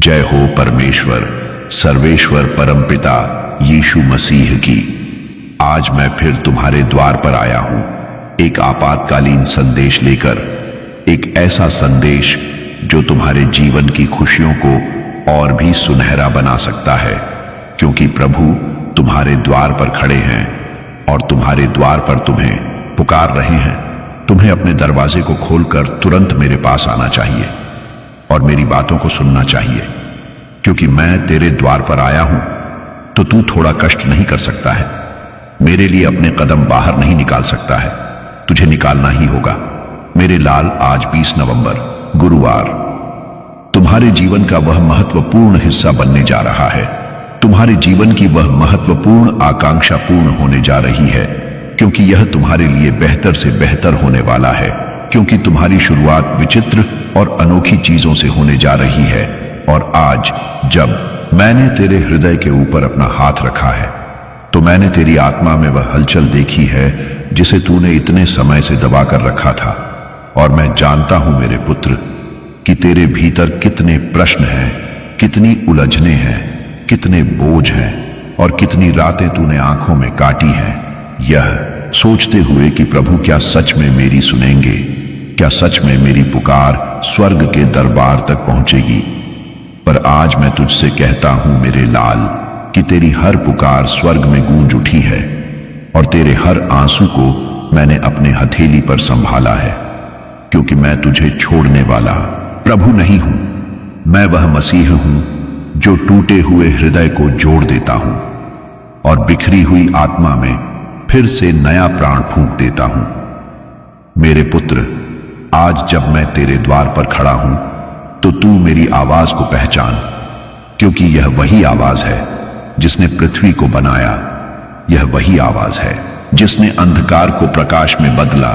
जय हो परमेश्वर सर्वेश्वर परमपिता यीशु मसीह की। आज मैं फिर तुम्हारे द्वार पर आया हूं एक आपातकालीन संदेश लेकर, एक ऐसा संदेश जो तुम्हारे जीवन की खुशियों को और भी सुनहरा बना सकता है, क्योंकि प्रभु तुम्हारे द्वार पर खड़े हैं और तुम्हारे द्वार पर तुम्हें पुकार रहे हैं। तुम्हें अपने दरवाजे को खोलकर तुरंत मेरे पास आना चाहिए और मेरी बातों को सुनना चाहिए, क्योंकि मैं तेरे द्वार पर आया हूं तो तू थोड़ा कष्ट नहीं कर सकता है। मेरे लिए अपने कदम बाहर नहीं निकाल सकता है, तुझे निकालना ही होगा। मेरे लाल, आज 20 नवंबर गुरुवार तुम्हारे जीवन का वह महत्वपूर्ण हिस्सा बनने जा रहा है। तुम्हारे जीवन की वह महत्वपूर्ण आकांक्षा पूर्ण होने जा रही है, क्योंकि यह तुम्हारे लिए बेहतर से बेहतर होने वाला है, क्योंकि तुम्हारी शुरुआत विचित्र और अनोखी चीजों से होने जा रही है। और आज जब मैंने तेरे हृदय के ऊपर अपना हाथ रखा है तो मैंने तेरी आत्मा में वह हलचल देखी है जिसे तूने इतने समय से दबा कर रखा था। और मैं जानता हूं मेरे पुत्र कि तेरे भीतर कितने प्रश्न हैं, कितनी उलझने हैं, कितने बोझ हैं और कितनी रातें तूने आंखों में काटी हैं, यह सोचते हुए कि प्रभु क्या सच में मेरी सुनेंगे, क्या सच में मेरी पुकार स्वर्ग के दरबार तक पहुंचेगी। पर आज मैं तुझसे कहता हूं मेरे लाल कि तेरी हर पुकार स्वर्ग में गूंज उठी है और तेरे हर आंसू को मैंने अपने हथेली पर संभाला है, क्योंकि मैं तुझे छोड़ने वाला प्रभु नहीं हूं। मैं वह मसीह हूं जो टूटे हुए हृदय को जोड़ देता हूं और बिखरी हुई आत्मा में फिर से नया प्राण फूंक देता हूं। मेरे पुत्र, आज जब मैं तेरे द्वार पर खड़ा हूं तो तू मेरी आवाज को पहचान, क्योंकि यह वही आवाज है जिसने पृथ्वी को बनाया। यह वही आवाज है जिसने अंधकार को प्रकाश में बदला।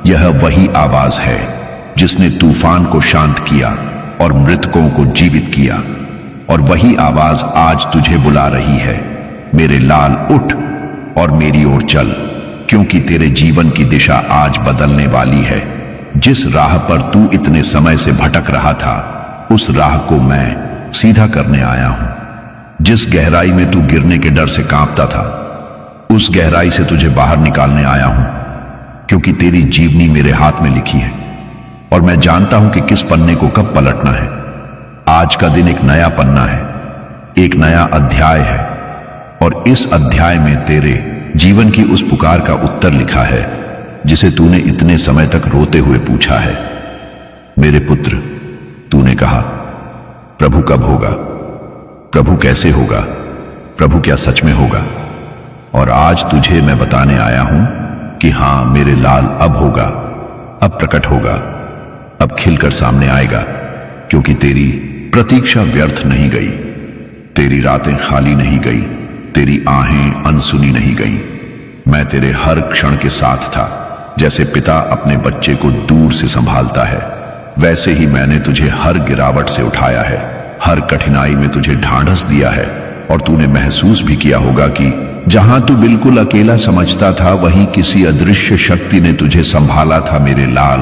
यह वही आवाज है जिसने तूफान को शांत किया और मृतकों को जीवित किया। और वही आवाज आज तुझे बुला रही है, मेरे लाल उठ और मेरी ओर चल, क्योंकि तेरे जीवन की दिशा आज बदलने वाली है। जिस राह पर तू इतने समय से भटक रहा था, उस राह को मैं सीधा करने आया हूं। जिस गहराई में तू गिरने के डर से कांपता था, उस गहराई से तुझे बाहर निकालने आया हूं, क्योंकि तेरी जीवनी मेरे हाथ में लिखी है और मैं जानता हूं कि किस पन्ने को कब पलटना है। आज का दिन एक नया पन्ना है, एक नया अध्याय है, और इस अध्याय में तेरे जीवन की उस पुकार का उत्तर लिखा है जिसे तूने इतने समय तक रोते हुए पूछा है। मेरे पुत्र, तूने कहा, प्रभु कब होगा, प्रभु कैसे होगा, प्रभु क्या सच में होगा? और आज तुझे मैं बताने आया हूं कि हां मेरे लाल, अब होगा, अब प्रकट होगा, अब खिलकर सामने आएगा, क्योंकि तेरी प्रतीक्षा व्यर्थ नहीं गई, तेरी रातें खाली नहीं गई, तेरी आहें अनसुनी नहीं गई। मैं तेरे हर क्षण के साथ था। जैसे पिता अपने बच्चे को दूर से संभालता है, वैसे ही मैंने तुझे हर गिरावट से उठाया है, हर कठिनाई में तुझे ढांढस दिया है। और तूने महसूस भी किया होगा कि जहां तू बिल्कुल अकेला समझता था, वहीं किसी अदृश्य शक्ति ने तुझे संभाला था मेरे लाल।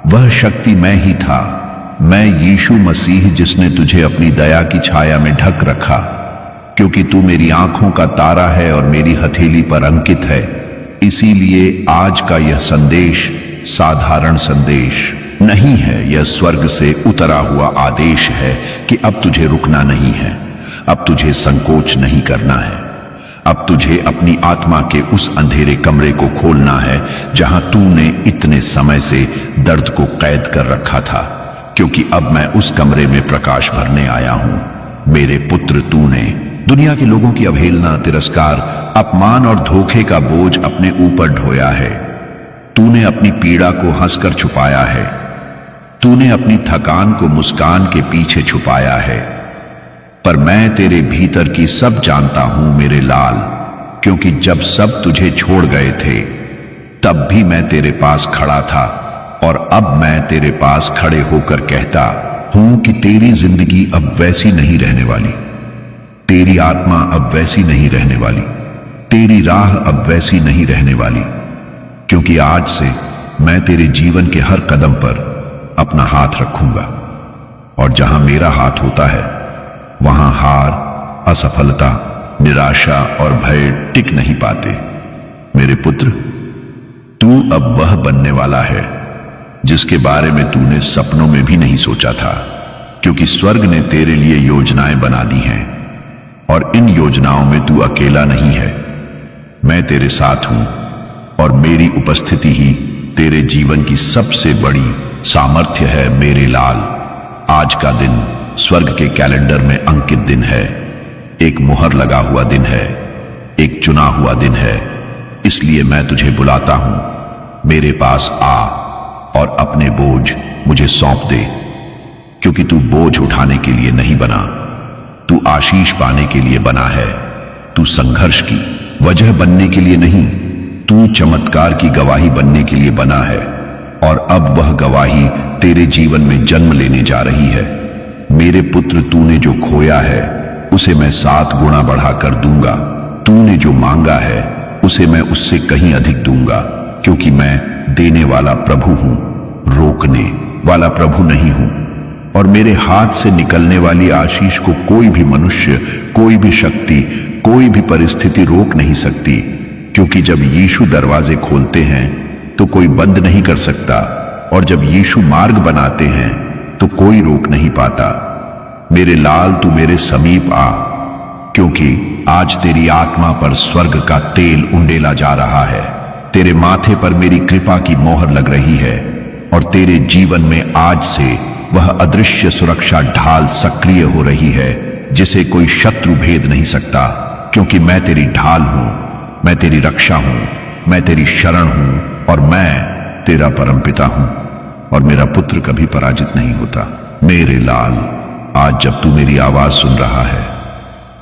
वह शक्ति मैं ही था, मैं यीशु मसीह, जिसने तुझे अपनी दया की छाया में ढक रखा, क्योंकि तू मेरी आंखों का तारा है और मेरी हथेली पर अंकित है। इसीलिए आज का यह संदेश साधारण संदेश नहीं है, यह स्वर्ग से उतरा हुआ आदेश है कि अब तुझे रुकना नहीं है, अब तुझे संकोच नहीं करना है, अब तुझे अपनी आत्मा के उस अंधेरे कमरे को खोलना है जहां तूने इतने समय से दर्द को कैद कर रखा था, क्योंकि अब मैं उस कमरे में प्रकाश भरने आया हूं। मेरे पुत्र, तूने दुनिया के लोगों की अवहेलना, तिरस्कार, अपमान और धोखे का बोझ अपने ऊपर ढोया है। तूने अपनी पीड़ा को हंसकर छुपाया है, तूने अपनी थकान को मुस्कान के पीछे छुपाया है। पर मैं तेरे भीतर की सब जानता हूं मेरे लाल, क्योंकि जब सब तुझे छोड़ गए थे, तब भी मैं तेरे पास खड़ा था। और अब मैं तेरे पास खड़े होकर कहता हूं कि तेरी जिंदगी अब वैसी नहीं रहने वाली, तेरी आत्मा अब वैसी नहीं रहने वाली, तेरी राह अब वैसी नहीं रहने वाली, क्योंकि आज से मैं तेरे जीवन के हर कदम पर अपना हाथ रखूंगा। और जहां मेरा हाथ होता है वहां हार, असफलता, निराशा और भय टिक नहीं पाते। मेरे पुत्र, तू अब वह बनने वाला है जिसके बारे में तूने सपनों में भी नहीं सोचा था, क्योंकि स्वर्ग ने तेरे लिए योजनाएं बना दी हैं और इन योजनाओं में तू अकेला नहीं है। मैं तेरे साथ हूं और मेरी उपस्थिति ही तेरे जीवन की सबसे बड़ी सामर्थ्य है। मेरे लाल, आज का दिन स्वर्ग के कैलेंडर में अंकित दिन है, एक मुहर लगा हुआ दिन है, एक चुना हुआ दिन है। इसलिए मैं तुझे बुलाता हूं, मेरे पास आ और अपने बोझ मुझे सौंप दे, क्योंकि तू बोझ उठाने के लिए नहीं बना, तू आशीष पाने के लिए बना है। तू संघर्ष की वजह बनने के लिए नहीं, तू चमत्कार की गवाही बनने के लिए बना है। और अब वह गवाही तेरे जीवन में जन्म लेने जा रही है। मेरे पुत्र, तूने जो खोया है उसे मैं 7 गुना बढ़ा कर दूंगा। तूने जो मांगा है उसे मैं उससे कहीं अधिक दूंगा, क्योंकि मैं देने वाला प्रभु हूं, रोकने वाला प्रभु नहीं हूं। और मेरे हाथ से निकलने वाली आशीष को कोई भी मनुष्य, कोई भी शक्ति, कोई भी परिस्थिति रोक नहीं सकती, क्योंकि जब यीशु दरवाजे खोलते हैं तो कोई बंद नहीं कर सकता, और जब यीशु मार्ग बनाते हैं तो कोई रोक नहीं पाता। मेरे लाल, तू मेरे समीप आ, क्योंकि आज तेरी आत्मा पर स्वर्ग का तेल उंडेला जा रहा है। तेरे माथे पर मेरी कृपा की मोहर लग रही है और तेरे जीवन में आज से वह अदृश्य सुरक्षा ढाल सक्रिय हो रही है जिसे कोई शत्रु भेद नहीं सकता, क्योंकि मैं तेरी ढाल हूं, मैं तेरी रक्षा हूं, मैं तेरी शरण हूं और मैं तेरा परमपिता हूं। और मेरा पुत्र कभी पराजित नहीं होता। मेरे लाल, आज जब तू मेरी आवाज सुन रहा है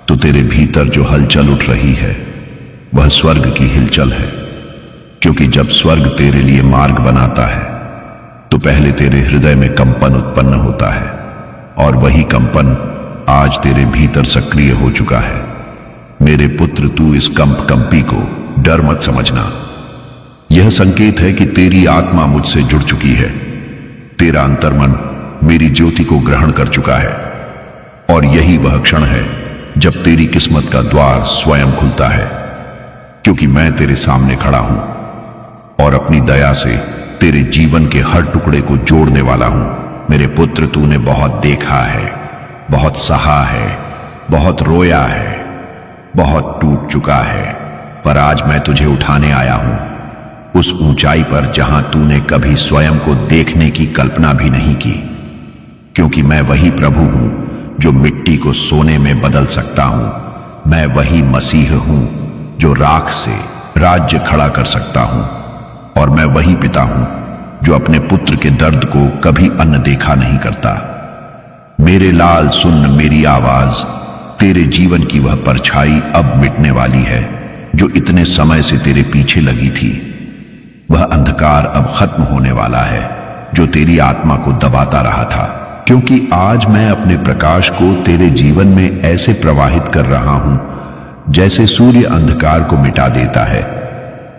तो तेरे भीतर जो हलचल उठ रही है वह स्वर्ग की हिलचल है, क्योंकि जब स्वर्ग तेरे लिए मार्ग बनाता है तो पहले तेरे हृदय में कंपन उत्पन्न होता है, और वही कंपन आज तेरे भीतर सक्रिय हो चुका है। मेरे पुत्र, तू इस कंपी को डर मत समझना। यह संकेत है कि तेरी आत्मा मुझसे जुड़ चुकी है, तेरा अंतर्मन मेरी ज्योति को ग्रहण कर चुका है, और यही वह क्षण है जब तेरी किस्मत का द्वार स्वयं खुलता है, क्योंकि मैं तेरे सामने खड़ा हूं और अपनी दया से तेरे जीवन के हर टुकड़े को जोड़ने वाला हूं। मेरे पुत्र, तूने बहुत देखा है, बहुत सहा है, बहुत रोया है, बहुत टूट चुका है, पर आज मैं तुझे उठाने आया हूं उस ऊंचाई पर जहां तूने कभी स्वयं को देखने की कल्पना भी नहीं की, क्योंकि मैं वही प्रभु हूं जो मिट्टी को सोने में बदल सकता हूं। मैं वही मसीह हूं जो राख से राज्य खड़ा कर सकता हूं, और मैं वही पिता हूं जो अपने पुत्र के दर्द को कभी अन्न देखा नहीं करता। मेरे लाल, सुन मेरी आवाज। तेरे जीवन की वह परछाई अब मिटने वाली है जो इतने समय से तेरे पीछे लगी थी। वह अंधकार अब खत्म होने वाला है जो तेरी आत्मा को दबाता रहा था, क्योंकि आज मैं अपने प्रकाश को तेरे जीवन में ऐसे प्रवाहित कर रहा हूं जैसे सूर्य अंधकार को मिटा देता है।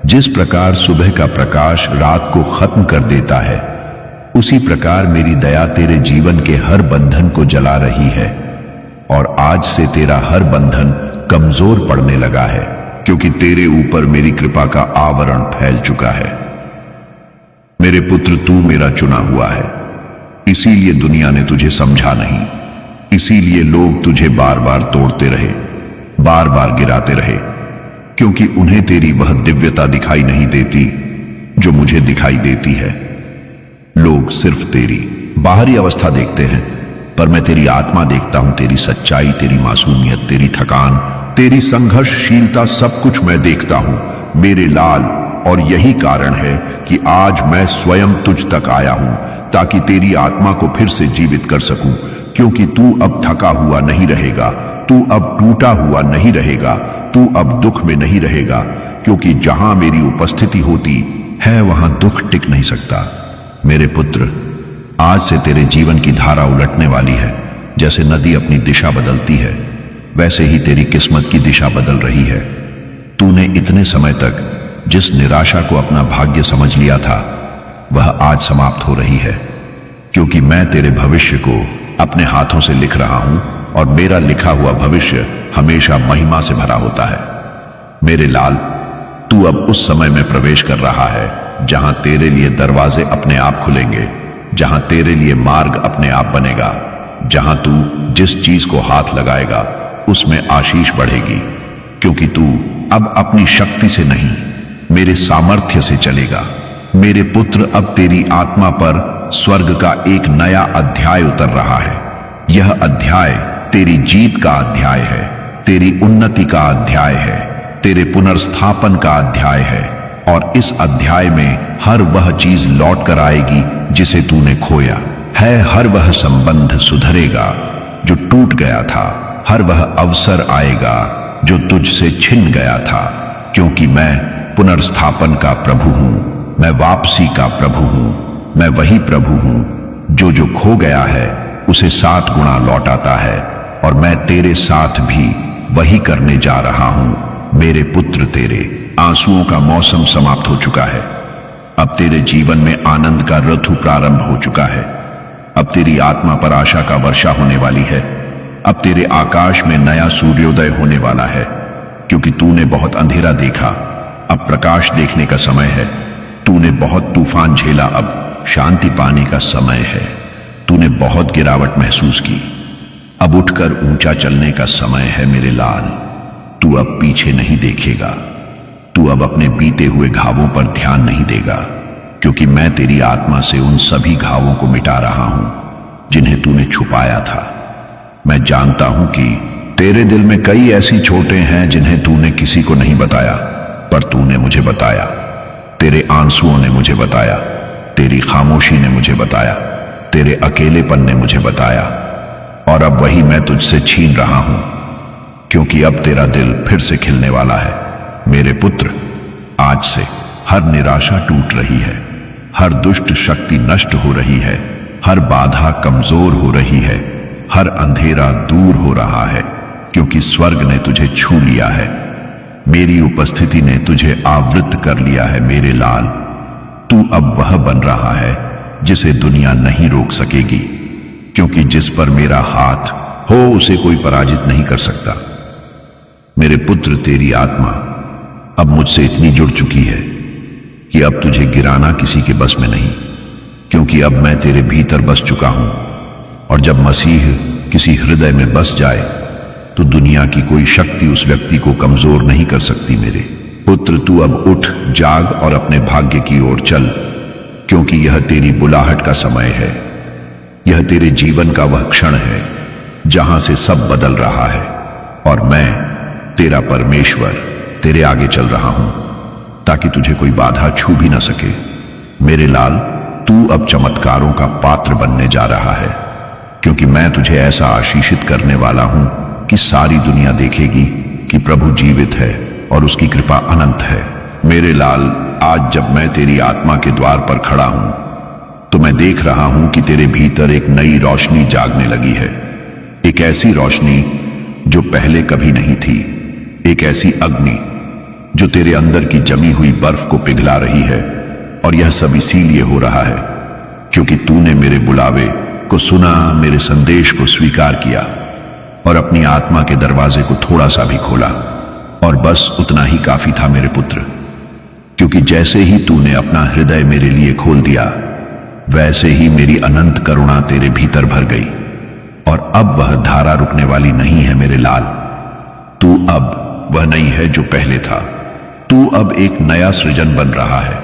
जिस प्रकार सुबह का प्रकाश रात को खत्म कर देता है, उसी प्रकार मेरी दया तेरे जीवन के हर बंधन को जला रही है, और आज से तेरा हर बंधन कमजोर पड़ने लगा है, क्योंकि तेरे ऊपर मेरी कृपा का आवरण फैल चुका है। मेरे पुत्र, तू मेरा चुना हुआ है, इसीलिए दुनिया ने तुझे समझा नहीं, इसीलिए लोग तुझे बार बार तोड़ते रहे, बार बार गिराते रहे, क्योंकि उन्हें तेरी वह दिव्यता दिखाई नहीं देती जो मुझे दिखाई देती है। लोग सिर्फ तेरी बाहरी अवस्था देखते हैं, पर मैं तेरी आत्मा देखता हूं, तेरी सच्चाई, तेरी मासूमियत, तेरी थकान, तेरी संघर्षशीलता, सब कुछ मैं देखता हूं मेरे लाल। और यही कारण है कि आज मैं स्वयं तुझ तक आया हूं, ताकि तेरी आत्मा को फिर से जीवित कर सकूं, क्योंकि तू अब थका हुआ नहीं रहेगा, तू अब टूटा हुआ नहीं रहेगा, तू अब दुख में नहीं रहेगा, क्योंकि जहां मेरी उपस्थिति होती है वहां दुख टिक नहीं सकता। मेरे पुत्र, आज से तेरे जीवन की धारा उलटने वाली है। जैसे नदी अपनी दिशा बदलती है, वैसे ही तेरी किस्मत की दिशा बदल रही है। तूने इतने समय तक जिस निराशा को अपना भाग्य समझ लिया था, वह आज समाप्त हो रही है, क्योंकि मैं तेरे भविष्य को अपने हाथों से लिख रहा हूं और मेरा लिखा हुआ भविष्य हमेशा महिमा से भरा होता है। मेरे लाल, तू अब उस समय में प्रवेश कर रहा है जहां तेरे लिए दरवाजे अपने आप खुलेंगे, जहां तेरे लिए मार्ग अपने आप बनेगा, जहां तू जिस चीज को हाथ लगाएगा उसमें आशीष बढ़ेगी, क्योंकि तू अब अपनी शक्ति से नहीं, मेरे सामर्थ्य से चलेगा। मेरे पुत्र, अब तेरी आत्मा पर स्वर्ग का एक नया अध्याय उतर रहा है। यह अध्याय तेरी जीत का अध्याय है, तेरी उन्नति का अध्याय है, तेरे पुनर्स्थापन का अध्याय है। और इस अध्याय में हर वह चीज लौट कर आएगी जिसे तूने खोया है। हर वह संबंध सुधरेगा जो टूट गया था। हर वह अवसर आएगा जो तुझसे छिन गया था, क्योंकि मैं पुनर्स्थापन का प्रभु हूं, मैं वापसी का प्रभु हूं। मैं वही प्रभु हूं जो खो गया है उसे 7 गुना लौटाता है, और मैं तेरे साथ भी वही करने जा रहा हूं। मेरे पुत्र, तेरे आंसुओं का मौसम समाप्त हो चुका है। अब तेरे जीवन में आनंद का ऋतु प्रारंभ हो चुका है। अब तेरी आत्मा पर आशा का वर्षा होने वाली है। अब तेरे आकाश में नया सूर्योदय होने वाला है, क्योंकि तूने बहुत अंधेरा देखा, अब प्रकाश देखने का समय है। तूने बहुत तूफान झेला, अब शांति पाने का समय है। तूने बहुत गिरावट महसूस की, अब उठकर ऊंचा चलने का समय है। मेरे लाल, तू अब पीछे नहीं देखेगा। तू अब अपने बीते हुए घावों पर ध्यान नहीं देगा, क्योंकि मैं तेरी आत्मा से उन सभी घावों को मिटा रहा हूं जिन्हें तूने छुपाया था। मैं जानता हूं कि तेरे दिल में कई ऐसी चोटें हैं जिन्हें तूने किसी को नहीं बताया, पर तूने मुझे बताया। तेरे आंसुओं ने मुझे बताया, तेरी खामोशी ने मुझे बताया, तेरे अकेलेपन ने मुझे बताया, और अब वही मैं तुझसे छीन रहा हूं, क्योंकि अब तेरा दिल फिर से खिलने वाला है। मेरे पुत्र, आज से हर निराशा टूट रही है, हर दुष्ट शक्ति नष्ट हो रही है, हर बाधा कमजोर हो रही है, हर अंधेरा दूर हो रहा है, क्योंकि स्वर्ग ने तुझे छू लिया है। मेरी उपस्थिति ने तुझे आवृत कर लिया है। मेरे लाल, तू अब वह बन रहा है जिसे दुनिया नहीं रोक सकेगी, क्योंकि जिस पर मेरा हाथ हो उसे कोई पराजित नहीं कर सकता। मेरे पुत्र, तेरी आत्मा अब मुझसे इतनी जुड़ चुकी है कि अब तुझे गिराना किसी के बस में नहीं, क्योंकि अब मैं तेरे भीतर बस चुका हूं। और जब मसीह किसी हृदय में बस जाए तो दुनिया की कोई शक्ति उस व्यक्ति को कमजोर नहीं कर सकती। मेरे पुत्र, तू अब उठ, जाग और अपने भाग्य की ओर चल, क्योंकि यह तेरी बुलाहट का समय है। यह तेरे जीवन का वह क्षण है जहां से सब बदल रहा है, और मैं तेरा परमेश्वर तेरे आगे चल रहा हूं, ताकि तुझे कोई बाधा छू भी ना सके। मेरे लाल, तू अब चमत्कारों का पात्र बनने जा रहा है, क्योंकि मैं तुझे ऐसा आशीषित करने वाला हूं कि सारी दुनिया देखेगी कि प्रभु जीवित है और उसकी कृपा अनंत है। मेरे लाल, आज जब मैं तेरी आत्मा के द्वार पर खड़ा हूं तो मैं देख रहा हूं कि तेरे भीतर एक नई रोशनी जागने लगी है। एक ऐसी रोशनी जो पहले कभी नहीं थी, एक ऐसी अग्नि जो तेरे अंदर की जमी हुई बर्फ को पिघला रही है। और यह सब इसीलिए हो रहा है क्योंकि तूने मेरे बुलावे को सुना, मेरे संदेश को स्वीकार किया और अपनी आत्मा के दरवाजे को थोड़ा सा भी खोला। और बस उतना ही काफी था मेरे पुत्र, क्योंकि जैसे ही तूने अपना हृदय मेरे लिए खोल दिया, वैसे ही मेरी अनंत करुणा तेरे भीतर भर गई। और अब वह धारा रुकने वाली नहीं है मेरे लाल। तू अब वह नहीं है जो पहले था। तू अब एक नया सृजन बन रहा है,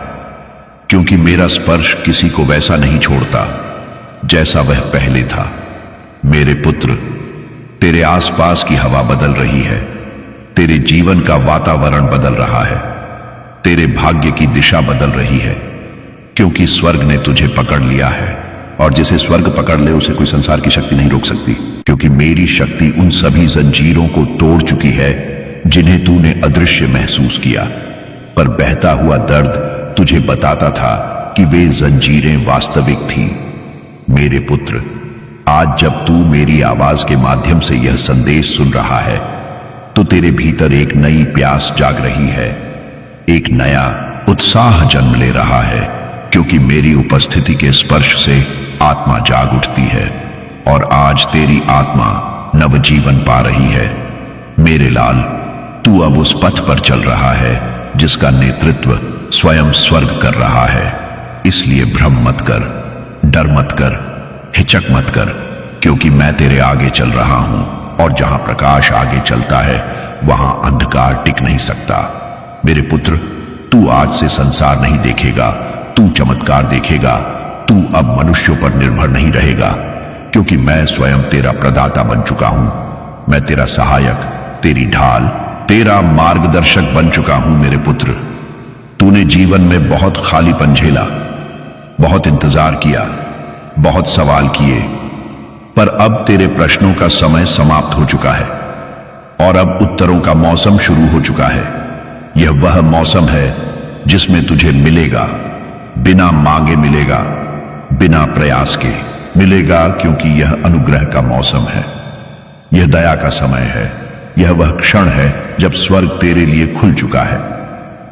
क्योंकि मेरा स्पर्श किसी को वैसा नहीं छोड़ता जैसा वह पहले था। मेरे पुत्र, तेरे आसपास की हवा बदल रही है, तेरे जीवन का वातावरण बदल रहा है, तेरे भाग्य की दिशा बदल रही है, क्योंकि स्वर्ग ने तुझे पकड़ लिया है। और जिसे स्वर्ग पकड़ ले उसे कोई संसार की शक्ति नहीं रोक सकती, क्योंकि मेरी शक्ति उन सभी जंजीरों को तोड़ चुकी है जिन्हें तूने अदृश्य महसूस किया। पर बहता हुआ दर्द तुझे बताता था कि वे जंजीरें वास्तविक थीं। मेरे पुत्र, आज जब तू मेरी आवाज के माध्यम से यह संदेश सुन रहा है तो तेरे भीतर एक नई प्यास जाग रही है, एक नया उत्साह जन्म ले रहा है, क्योंकि मेरी उपस्थिति के स्पर्श से आत्मा जाग उठती है और आज तेरी आत्मा नवजीवन पा रही है। मेरे लाल, तू अब उस पथ पर चल रहा है जिसका नेतृत्व स्वयं स्वर्ग कर रहा है। इसलिए भ्रम मत कर, डर मत कर, हिचक मत कर, क्योंकि मैं तेरे आगे चल रहा हूं और जहां प्रकाश आगे चलता है वहां अंधकार टिक नहीं सकता। मेरे पुत्र, तू आज से संसार नहीं देखेगा, तू चमत्कार देखेगा। तू अब मनुष्यों पर निर्भर नहीं रहेगा, क्योंकि मैं स्वयं तेरा प्रदाता बन चुका हूं। मैं तेरा सहायक, तेरी ढाल, तेरा मार्गदर्शक बन चुका हूं। मेरे पुत्र, तूने जीवन में बहुत खालीपन झेला, बहुत इंतजार किया, बहुत सवाल किए, पर अब तेरे प्रश्नों का समय समाप्त हो चुका है और अब उत्तरों का मौसम शुरू हो चुका है। यह वह मौसम है जिसमें तुझे मिलेगा, बिना मांगे मिलेगा, बिना प्रयास के मिलेगा, क्योंकि यह अनुग्रह का मौसम है, यह दया का समय है, यह वह क्षण है जब स्वर्ग तेरे लिए खुल चुका है।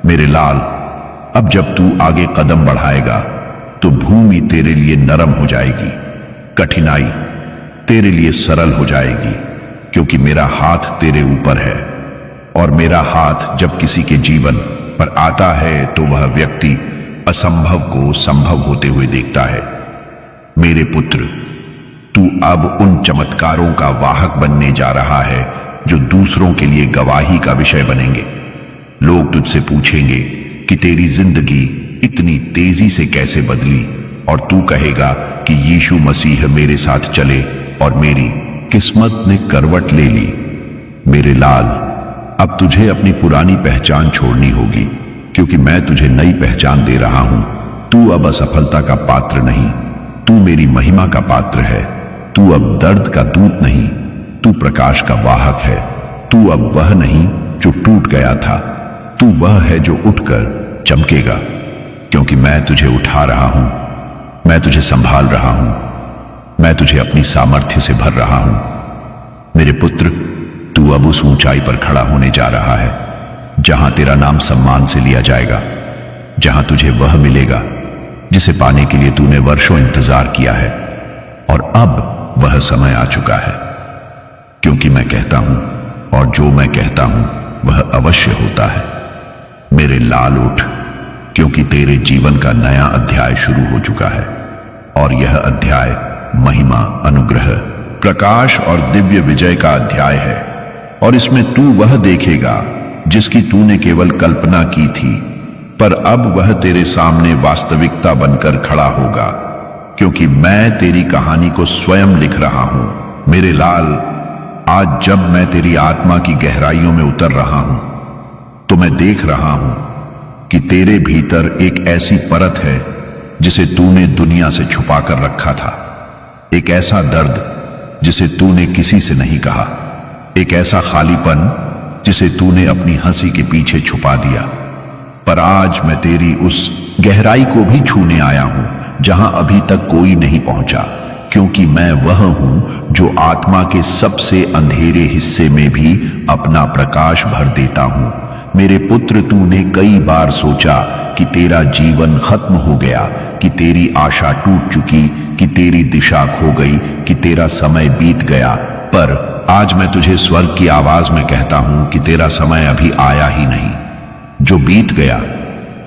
मेरे लाल, अब जब तू आगे कदम बढ़ाएगा तो भूमि तेरे लिए नरम हो जाएगी, कठिनाई तेरे लिए सरल हो जाएगी, क्योंकि मेरा हाथ तेरे ऊपर है। और मेरा हाथ जब किसी के जीवन पर आता है तो वह व्यक्ति असंभव को संभव होते हुए देखता है। मेरे पुत्र, तू अब उन चमत्कारों का वाहक बनने जा रहा है जो दूसरों के लिए गवाही का विषय बनेंगे। लोग तुझसे पूछेंगे कि तेरी जिंदगी इतनी तेजी से कैसे बदली, और तू कहेगा कि यीशु मसीह मेरे साथ चले और मेरी किस्मत ने करवट ले ली। मेरे लाल, अब तुझे अपनी पुरानी पहचान छोड़नी होगी, क्योंकि मैं तुझे नई पहचान दे रहा हूं। तू अब असफलता का पात्र नहीं, तू मेरी महिमा का पात्र है। तू अब दर्द का दूत नहीं, तू प्रकाश का वाहक है। तू अब वह नहीं जो टूट गया था, तू वह है जो उठकर चमकेगा, क्योंकि मैं तुझे उठा रहा हूं, मैं तुझे संभाल रहा हूं, मैं तुझे अपनी सामर्थ्य से भर रहा हूं। मेरे पुत्र, तू अब उस ऊंचाई पर खड़ा होने जा रहा है जहां तेरा नाम सम्मान से लिया जाएगा, जहां तुझे वह मिलेगा जिसे पाने के लिए तूने वर्षों इंतजार किया है। और अब वह समय आ चुका है, क्योंकि मैं कहता हूं और जो मैं कहता हूं वह अवश्य होता है। मेरे लाल, उठ, क्योंकि तेरे जीवन का नया अध्याय शुरू हो चुका है, और यह अध्याय महिमा, अनुग्रह, प्रकाश और दिव्य विजय का अध्याय है। और इसमें तू वह देखेगा जिसकी तूने केवल कल्पना की थी, पर अब वह तेरे सामने वास्तविकता बनकर खड़ा होगा, क्योंकि मैं तेरी कहानी को स्वयं लिख रहा हूं। मेरे लाल, आज जब मैं तेरी आत्मा की गहराइयों में उतर रहा हूं तो मैं देख रहा हूं कि तेरे भीतर एक ऐसी परत है जिसे तूने दुनिया से छुपा कर रखा था, एक ऐसा दर्द जिसे तूने किसी से नहीं कहा, एक ऐसा खालीपन जिसे तूने अपनी हंसी के पीछे छुपा दिया। पर आज मैं तेरी उस गहराई को भी छूने आया हूं जहां अभी तक कोई नहीं पहुंचा, क्योंकि मैं वह हूं जो आत्मा के सबसे अंधेरे हिस्से में भी अपना प्रकाश भर देता हूं। मेरे पुत्र, तूने कई बार सोचा कि तेरा जीवन खत्म हो गया, कि तेरी आशा टूट चुकी, कि तेरी दिशा खो गई, कि तेरा समय बीत गया। पर आज मैं तुझे स्वर्ग की आवाज में कहता हूं कि तेरा समय अभी आया ही नहीं। जो बीत गया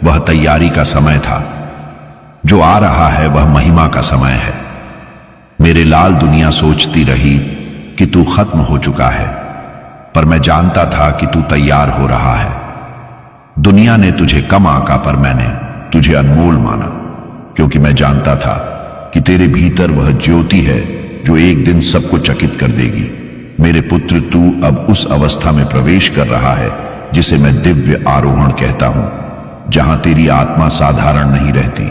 वह तैयारी का समय था, जो आ रहा है वह महिमा का समय है। मेरे लाल, दुनिया सोचती रही कि तू खत्म हो चुका है, पर मैं जानता था कि तू तैयार हो रहा है। दुनिया ने तुझे कम आंका, पर मैंने तुझे अनमोल माना, क्योंकि मैं जानता था कि तेरे भीतर वह ज्योति है जो एक दिन सबको चकित कर देगी। मेरे पुत्र, तू अब उस अवस्था में प्रवेश कर रहा है जिसे मैं दिव्य आरोहण कहता हूं, जहां तेरी आत्मा साधारण नहीं रहती,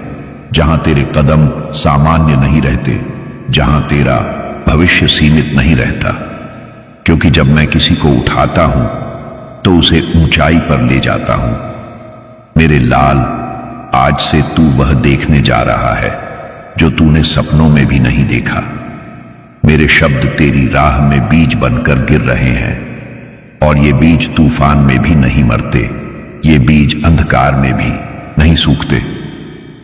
जहां तेरे कदम सामान्य नहीं रहते, जहां तेरा भविष्य सीमित नहीं रहता। क्योंकि जब मैं किसी को उठाता हूं तो उसे ऊंचाई पर ले जाता हूं। मेरे लाल, आज से तू वह देखने जा रहा है जो तूने सपनों में भी नहीं देखा। मेरे शब्द तेरी राह में बीज बनकर गिर रहे हैं, और ये बीज तूफान में भी नहीं मरते, ये बीज अंधकार में भी नहीं सूखते,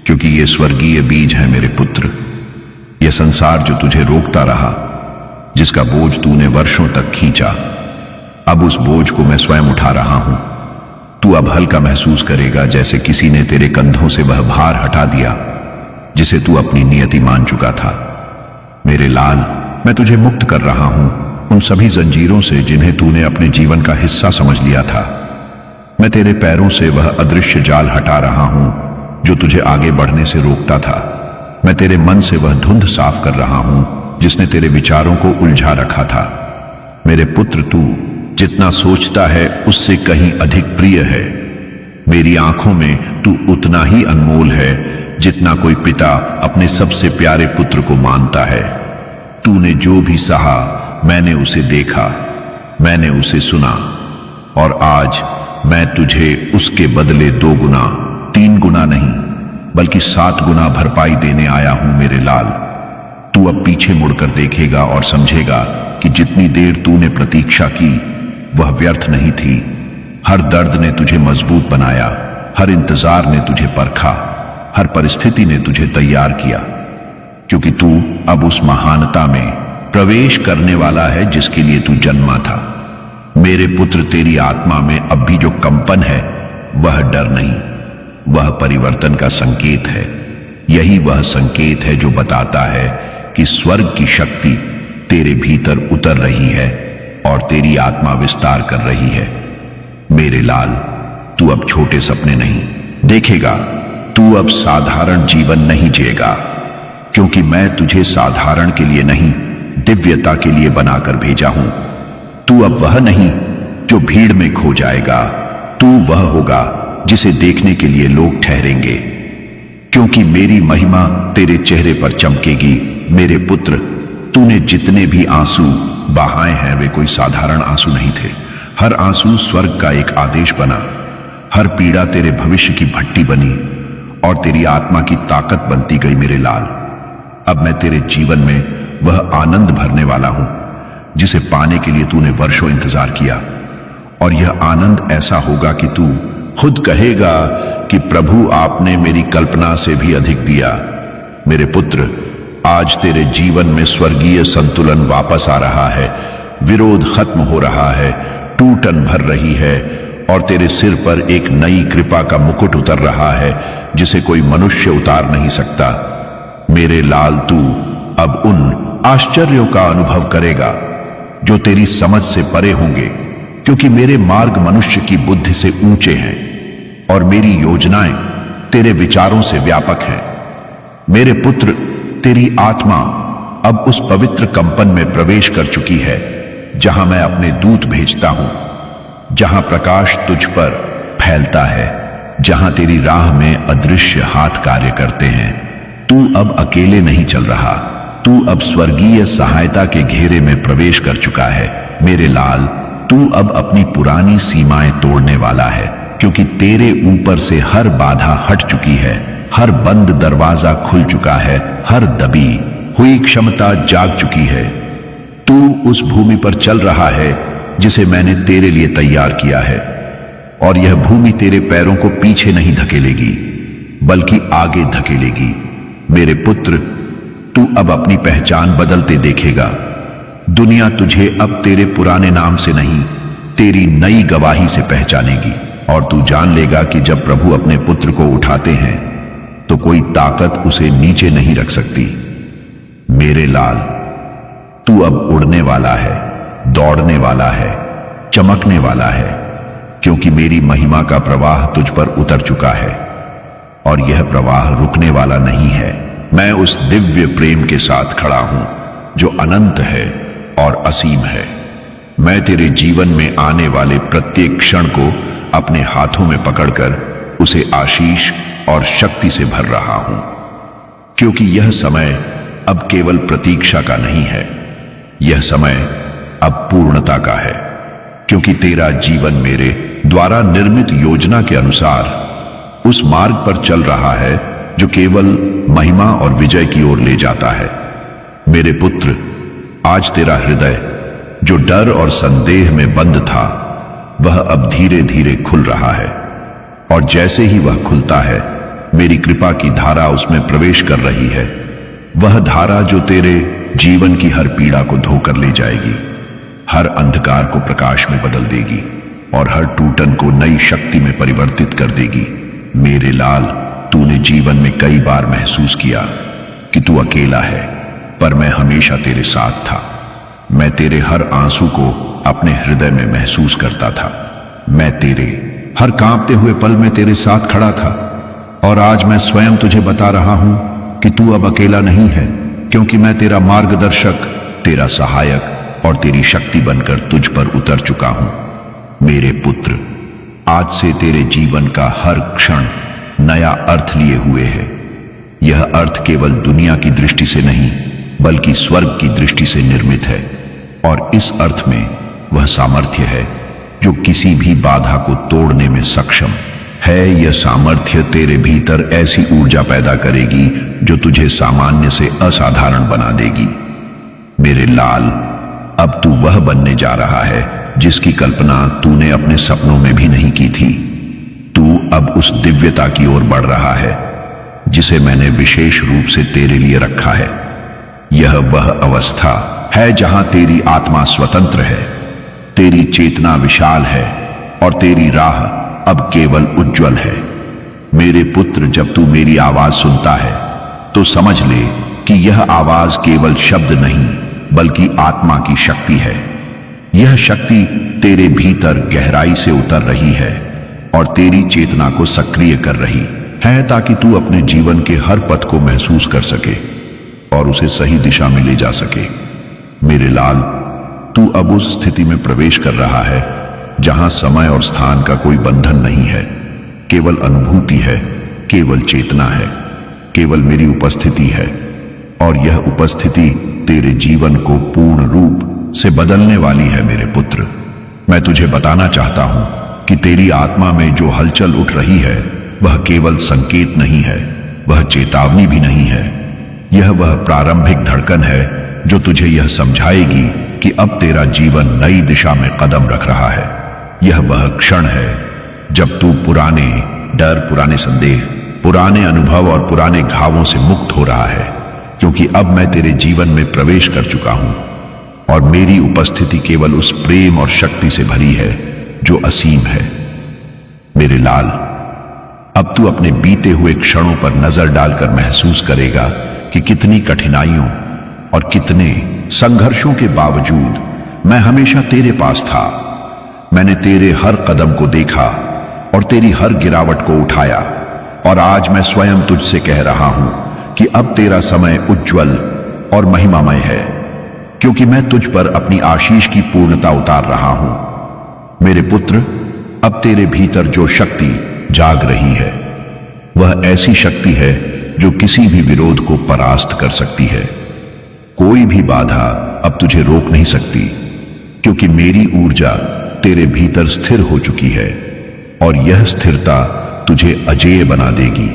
क्योंकि ये स्वर्गीय बीज है। मेरे पुत्र, यह संसार जो तुझे रोकता रहा, जिसका बोझ तूने वर्षों तक खींचा, अब उस बोझ को मैं स्वयं उठा रहा हूं। तू अब हल्का महसूस करेगा, जैसे किसी ने तेरे कंधों से वह भार हटा दिया जिसे तू अपनी नियति मान चुका था। मेरे लाल, मैं तुझे मुक्त कर रहा हूं उन सभी जंजीरों से जिन्हें तूने अपने जीवन का हिस्सा समझ लिया था। मैं तेरे पैरों से वह अदृश्य जाल हटा रहा हूं जो तुझे आगे बढ़ने से रोकता था। मैं तेरे मन से वह धुंध साफ कर रहा हूं जिसने तेरे विचारों को उलझा रखा था। मेरे पुत्र, तू जितना सोचता है उससे कहीं अधिक प्रिय है। मेरी आंखों में तू उतना ही अनमोल है जितना कोई पिता अपने सबसे प्यारे पुत्र को मानता है। तूने जो भी सहा, मैंने उसे देखा, मैंने उसे सुना, और आज मैं तुझे उसके बदले 2 गुना, 3 गुना नहीं बल्कि 7 गुना भरपाई देने आया हूं मेरे लाल। तू अब पीछे मुड़कर देखेगा और समझेगा कि जितनी देर तूने प्रतीक्षा की वह व्यर्थ नहीं थी। हर दर्द ने तुझे मजबूत बनाया, हर इंतजार ने तुझे परखा, हर परिस्थिति ने तुझे तैयार किया, क्योंकि तू अब उस महानता में प्रवेश करने वाला है जिसके लिए तू जन्मा था। मेरे पुत्र, तेरी आत्मा में अब भी जो कंपन है वह डर नहीं, वह परिवर्तन का संकेत है। यही वह संकेत है जो बताता है कि स्वर्ग की शक्ति तेरे भीतर उतर रही है और तेरी आत्मा विस्तार कर रही है। मेरे लाल, तू अब छोटे सपने नहीं देखेगा, तू अब साधारण जीवन नहीं जिएगा, क्योंकि मैं तुझे साधारण के लिए नहीं, दिव्यता के लिए बनाकर भेजा हूं। तू अब वह नहीं जो भीड़ में खो जाएगा, तू वह होगा जिसे देखने के लिए लोग ठहरेंगे, क्योंकि मेरी महिमा तेरे चेहरे पर चमकेगी। मेरे पुत्र, तूने जितने भी आंसू बहाए हैं वे कोई साधारण आंसू नहीं थे। हर आंसू स्वर्ग का एक आदेश बना, हर पीड़ा तेरे भविष्य की भट्टी बनी और तेरी आत्मा की ताकत बनती गई। मेरे लाल, अब मैं तेरे जीवन में वह आनंद भरने वाला हूं जिसे पाने के लिए तूने वर्षों इंतजार किया, और यह आनंद ऐसा होगा कि तू खुद कहेगा कि प्रभु, आपने मेरी कल्पना से भी अधिक दिया। मेरे पुत्र, आज तेरे जीवन में स्वर्गीय संतुलन वापस आ रहा है, विरोध खत्म हो रहा है, टूटन भर रही है और तेरे सिर पर एक नई कृपा का मुकुट उतर रहा है जिसे कोई मनुष्य उतार नहीं सकता। मेरे लाल, तू अब उन आश्चर्यों का अनुभव करेगा जो तेरी समझ से परे होंगे, क्योंकि मेरे मार्ग मनुष्य की बुद्धि से ऊंचे हैं और मेरी योजनाएं तेरे विचारों से व्यापक हैं। मेरे पुत्र, तेरी आत्मा अब उस पवित्र कंपन में प्रवेश कर चुकी है जहां मैं अपने दूत भेजता हूं, जहां प्रकाश तुझ पर फैलता है, जहां तेरी राह में अदृश्य हाथ कार्य करते हैं। तू अब अकेले नहीं चल रहा, तू अब स्वर्गीय सहायता के घेरे में प्रवेश कर चुका है। मेरे लाल, तू अब अपनी पुरानी सीमाएं तोड़ने वाला है, क्योंकि तेरे ऊपर से हर बाधा हट चुकी है, हर बंद दरवाजा खुल चुका है, हर दबी हुई क्षमता जाग चुकी है। तू उस भूमि पर चल रहा है जिसे मैंने तेरे लिए तैयार किया है, और यह भूमि तेरे पैरों को पीछे नहीं धकेलेगी बल्कि आगे धकेलेगी। मेरे पुत्र, तू अब अपनी पहचान बदलते देखेगा। दुनिया तुझे अब तेरे पुराने नाम से नहीं, तेरी नई गवाही से पहचानेगी, और तू जान लेगा कि जब प्रभु अपने पुत्र को उठाते हैं तो कोई ताकत उसे नीचे नहीं रख सकती। मेरे लाल, तू अब उड़ने वाला है, दौड़ने वाला है, चमकने वाला है, क्योंकि मेरी महिमा का प्रवाह तुझ पर उतर चुका है और यह प्रवाह रुकने वाला नहीं है। मैं उस दिव्य प्रेम के साथ खड़ा हूं जो अनंत है और असीम है। मैं तेरे जीवन में आने वाले प्रत्येक क्षण को अपने हाथों में पकड़कर उसे आशीष और शक्ति से भर रहा हूं, क्योंकि यह समय अब केवल प्रतीक्षा का नहीं है, यह समय अब पूर्णता का है, क्योंकि तेरा जीवन मेरे द्वारा निर्मित योजना के अनुसार उस मार्ग पर चल रहा है जो केवल महिमा और विजय की ओर ले जाता है। मेरे पुत्र, आज तेरा हृदय जो डर और संदेह में बंद था वह अब धीरे धीरे खुल रहा है, और जैसे ही वह खुलता है मेरी कृपा की धारा उसमें प्रवेश कर रही है। वह धारा जो तेरे जीवन की हर पीड़ा को धोकर ले जाएगी, हर अंधकार को प्रकाश में बदल देगी और हर टूटन को नई शक्ति में परिवर्तित कर देगी। मेरे लाल, तूने जीवन में कई बार महसूस किया कि तू अकेला है, पर मैं हमेशा तेरे साथ था। मैं तेरे हर आंसू को अपने हृदय में महसूस करता था। मैं तेरे हर कांपते हुए पल में तेरे साथ खड़ा था। और आज मैं स्वयं तुझे बता रहा हूं कि तू अब अकेला नहीं है, क्योंकि मैं तेरा मार्गदर्शक, तेरा सहायक और तेरी शक्ति बनकर तुझ पर उतर चुका हूं। मेरे पुत्र, आज से तेरे जीवन का हर क्षण नया अर्थ लिए हुए है। यह अर्थ केवल दुनिया की दृष्टि से नहीं, बल्कि स्वर्ग की दृष्टि से निर्मित है। और इस अर्थ में वह सामर्थ्य है जो किसी भी बाधा को तोड़ने में सक्षम है। यह सामर्थ्य तेरे भीतर ऐसी ऊर्जा पैदा करेगी जो तुझे सामान्य से असाधारण बना देगी। मेरे लाल, अब तू वह बनने जा रहा है जिसकी कल्पना तूने अपने सपनों में भी नहीं की थी। तू अब उस दिव्यता की ओर बढ़ रहा है जिसे मैंने विशेष रूप से तेरे लिए रखा है। यह वह अवस्था है जहां तेरी आत्मा स्वतंत्र है, तेरी चेतना विशाल है और तेरी राह अब केवल उज्जवल है। मेरे पुत्र, जब तू मेरी आवाज सुनता है तो समझ ले कि यह आवाज केवल शब्द नहीं, बल्कि आत्मा की शक्ति है। यह शक्ति तेरे भीतर गहराई से उतर रही है और तेरी चेतना को सक्रिय कर रही है, ताकि तू अपने जीवन के हर पथ को महसूस कर सके और उसे सही दिशा में ले जा सके। मेरे लाल, तू अब उस स्थिति में प्रवेश कर रहा है जहां समय और स्थान का कोई बंधन नहीं है, केवल अनुभूति है, केवल चेतना है, केवल मेरी उपस्थिति है। और यह उपस्थिति तेरे जीवन को पूर्ण रूप से बदलने वाली है। मेरे पुत्र, मैं तुझे बताना चाहता हूं कि तेरी आत्मा में जो हलचल उठ रही है वह केवल संकेत नहीं है, वह चेतावनी भी नहीं है। यह वह प्रारंभिक धड़कन है जो तुझे यह समझाएगी कि अब तेरा जीवन नई दिशा में कदम रख रहा है। यह वह क्षण है जब तू पुराने डर, पुराने संदेह, पुराने अनुभव और पुराने घावों से मुक्त हो रहा है, क्योंकि अब मैं तेरे जीवन में प्रवेश कर चुका हूं और मेरी उपस्थिति केवल उस प्रेम और शक्ति से भरी है जो असीम है। मेरे लाल, अब तू अपने बीते हुए क्षणों पर नजर डालकर महसूस करेगा कि कितनी कठिनाइयों और कितने संघर्षों के बावजूद मैं हमेशा तेरे पास था। मैंने तेरे हर कदम को देखा और तेरी हर गिरावट को उठाया, और आज मैं स्वयं तुझसे कह रहा हूं कि अब तेरा समय उज्जवल और महिमामय है, क्योंकि मैं तुझ पर अपनी आशीष की पूर्णता उतार रहा हूं। मेरे पुत्र, अब तेरे भीतर जो शक्ति जाग रही है वह ऐसी शक्ति है जो किसी भी विरोध को परास्त कर सकती है। कोई भी बाधा अब तुझे रोक नहीं सकती, क्योंकि मेरी ऊर्जा तेरे भीतर स्थिर हो चुकी है और यह स्थिरता तुझे अजेय बना देगी।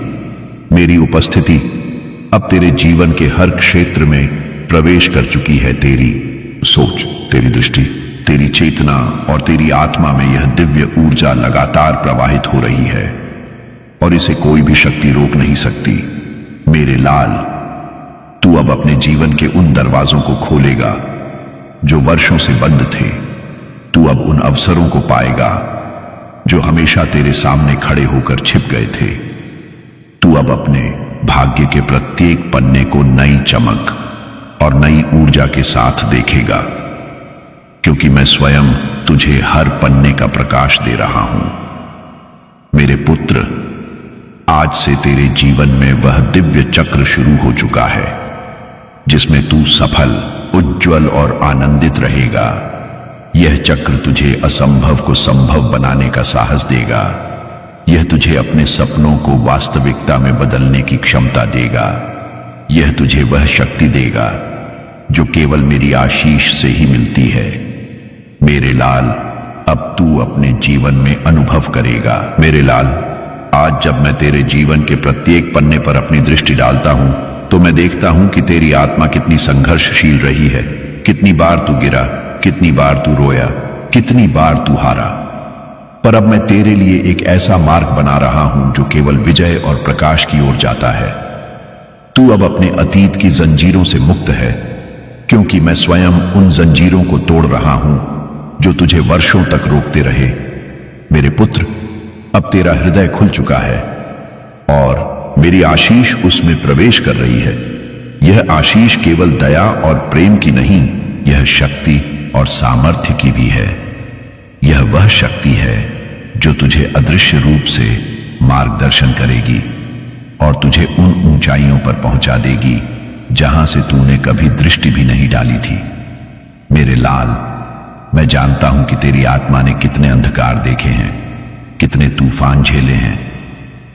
मेरी उपस्थिति अब तेरे जीवन के हर क्षेत्र में प्रवेश कर चुकी है। तेरी सोच, तेरी दृष्टि, तेरी चेतना और तेरी आत्मा में यह दिव्य ऊर्जा लगातार प्रवाहित हो रही है और इसे कोई भी शक्ति रोक नहीं सकती। मेरे लाल, तू अब अपने जीवन के उन दरवाजों को खोलेगा जो वर्षों से बंद थे। तू अब उन अवसरों को पाएगा जो हमेशा तेरे सामने खड़े होकर छिप गए थे। तू अब अपने भाग्य के प्रत्येक पन्ने को नई चमक और नई ऊर्जा के साथ देखेगा, क्योंकि मैं स्वयं तुझे हर पन्ने का प्रकाश दे रहा हूं। मेरे पुत्र, आज से तेरे जीवन में वह दिव्य चक्र शुरू हो चुका है जिसमें तू सफल, उज्जवल और आनंदित रहेगा। यह चक्र तुझे असंभव को संभव बनाने का साहस देगा। यह तुझे अपने सपनों को वास्तविकता में बदलने की क्षमता देगा। यह तुझे वह शक्ति देगा जो केवल मेरी आशीष से ही मिलती है। मेरे लाल, अब तू अपने जीवन में अनुभव करेगा। मेरे लाल, आज जब मैं तेरे जीवन के प्रत्येक पन्ने पर अपनी दृष्टि डालता हूं तो मैं देखता हूं कि तेरी आत्मा कितनी संघर्षशील रही है। कितनी बार तू गिरा, कितनी बार तू रोया, कितनी बार तू हारा, पर अब मैं तेरे लिए एक ऐसा मार्ग बना रहा हूं जो केवल विजय और प्रकाश की ओर जाता है। तू अब अपने अतीत की जंजीरों से मुक्त है, क्योंकि मैं स्वयं उन जंजीरों को तोड़ रहा हूं जो तुझे वर्षों तक रोकते रहे। मेरे पुत्र, अब तेरा हृदय खुल चुका है और मेरी आशीष उसमें प्रवेश कर रही है। यह आशीष केवल दया और प्रेम की नहीं, यह शक्ति और सामर्थ्य की भी है। यह वह शक्ति है जो तुझे अदृश्य रूप से मार्गदर्शन करेगी और तुझे उन ऊंचाइयों पर पहुंचा देगी जहां से तूने कभी दृष्टि भी नहीं डाली थी। मेरे लाल, मैं जानता हूं कि तेरी आत्मा ने कितने अंधकार देखे हैं, कितने तूफान झेले हैं,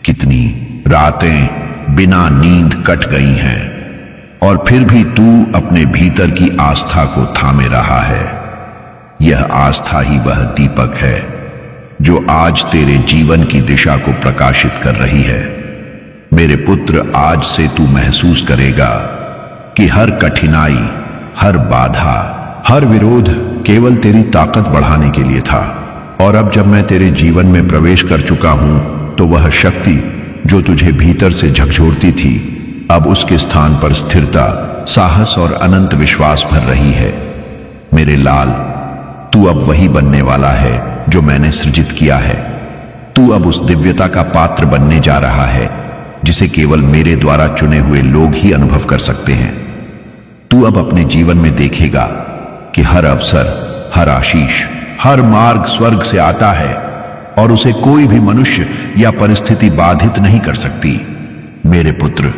कितनी रातें बिना नींद कट गई हैं, और फिर भी तू अपने भीतर की आस्था को थामे रहा है। यह आस्था ही वह दीपक है जो आज तेरे जीवन की दिशा को प्रकाशित कर रही है। मेरे पुत्र, आज से तू महसूस करेगा कि हर कठिनाई, हर बाधा, हर विरोध केवल तेरी ताकत बढ़ाने के लिए था। और अब जब मैं तेरे जीवन में प्रवेश कर चुका हूं, तो वह शक्ति जो तुझे भीतर से झकझोरती थी, अब उसके स्थान पर स्थिरता, साहस और अनंत विश्वास भर रही है। मेरे लाल, तू अब वही बनने वाला है जो मैंने सृजित किया है। तू अब उस दिव्यता का पात्र बनने जा रहा है जिसे केवल मेरे द्वारा चुने हुए लोग ही अनुभव कर सकते हैं। तू अब अपने जीवन में देखेगा कि हर अवसर, हर आशीष, हर मार्ग स्वर्ग से आता है और उसे कोई भी मनुष्य या परिस्थिति बाधित नहीं कर सकती। मेरे पुत्र,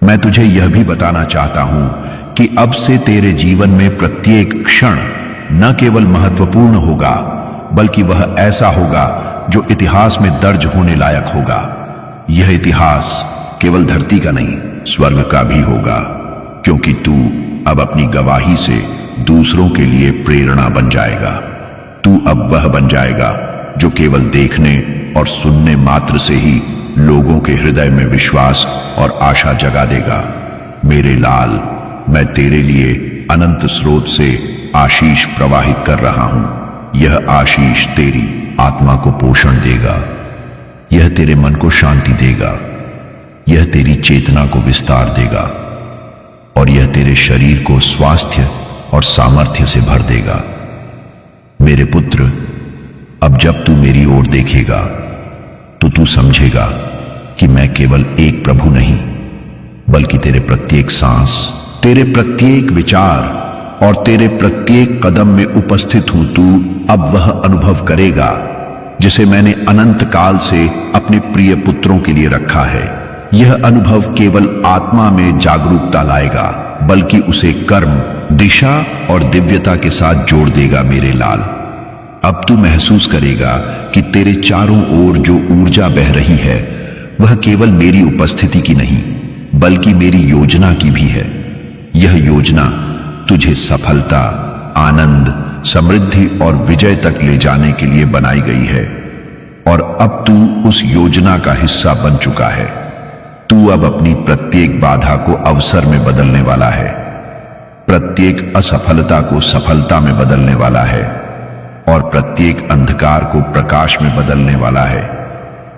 मैं तुझे यह भी बताना चाहता हूं कि अब से तेरे जीवन में प्रत्येक क्षण न केवल महत्वपूर्ण होगा, बल्कि वह ऐसा होगा जो इतिहास में दर्ज होने लायक होगा। यह इतिहास केवल धरती का नहीं, स्वर्ग का भी होगा, क्योंकि तू अब अपनी गवाही से दूसरों के लिए प्रेरणा बन जाएगा। तू अब वह बन जाएगा जो केवल देखने और सुनने मात्र से ही लोगों के हृदय में विश्वास और आशा जगा देगा। मेरे लाल, मैं तेरे लिए अनंत स्रोत से आशीष प्रवाहित कर रहा हूं। यह आशीष तेरी आत्मा को पोषण देगा, यह तेरे मन को शांति देगा, यह तेरी चेतना को विस्तार देगा और यह तेरे शरीर को स्वास्थ्य और सामर्थ्य से भर देगा। मेरे पुत्र, अब जब तू मेरी ओर देखेगा तो तू समझेगा कि मैं केवल एक प्रभु नहीं, बल्कि तेरे प्रत्येक सांस, तेरे प्रत्येक विचार और तेरे प्रत्येक कदम में उपस्थित हूं। तू अब वह अनुभव करेगा जिसे मैंने अनंत काल से अपने प्रिय पुत्रों के लिए रखा है। यह अनुभव केवल आत्मा में जागरूकता लाएगा, बल्कि उसे कर्म, दिशा और दिव्यता के साथ जोड़ देगा। मेरे लाल, अब तू महसूस करेगा कि तेरे चारों ओर जो ऊर्जा बह रही है, वह केवल मेरी उपस्थिति की नहीं, बल्कि मेरी योजना की भी है। यह योजना तुझे सफलता, आनंद, समृद्धि और विजय तक ले जाने के लिए बनाई गई है और अब तू उस योजना का हिस्सा बन चुका है। तू अब अपनी प्रत्येक बाधा को अवसर में बदलने वाला है, प्रत्येक असफलता को सफलता में बदलने वाला है और प्रत्येक अंधकार को प्रकाश में बदलने वाला है।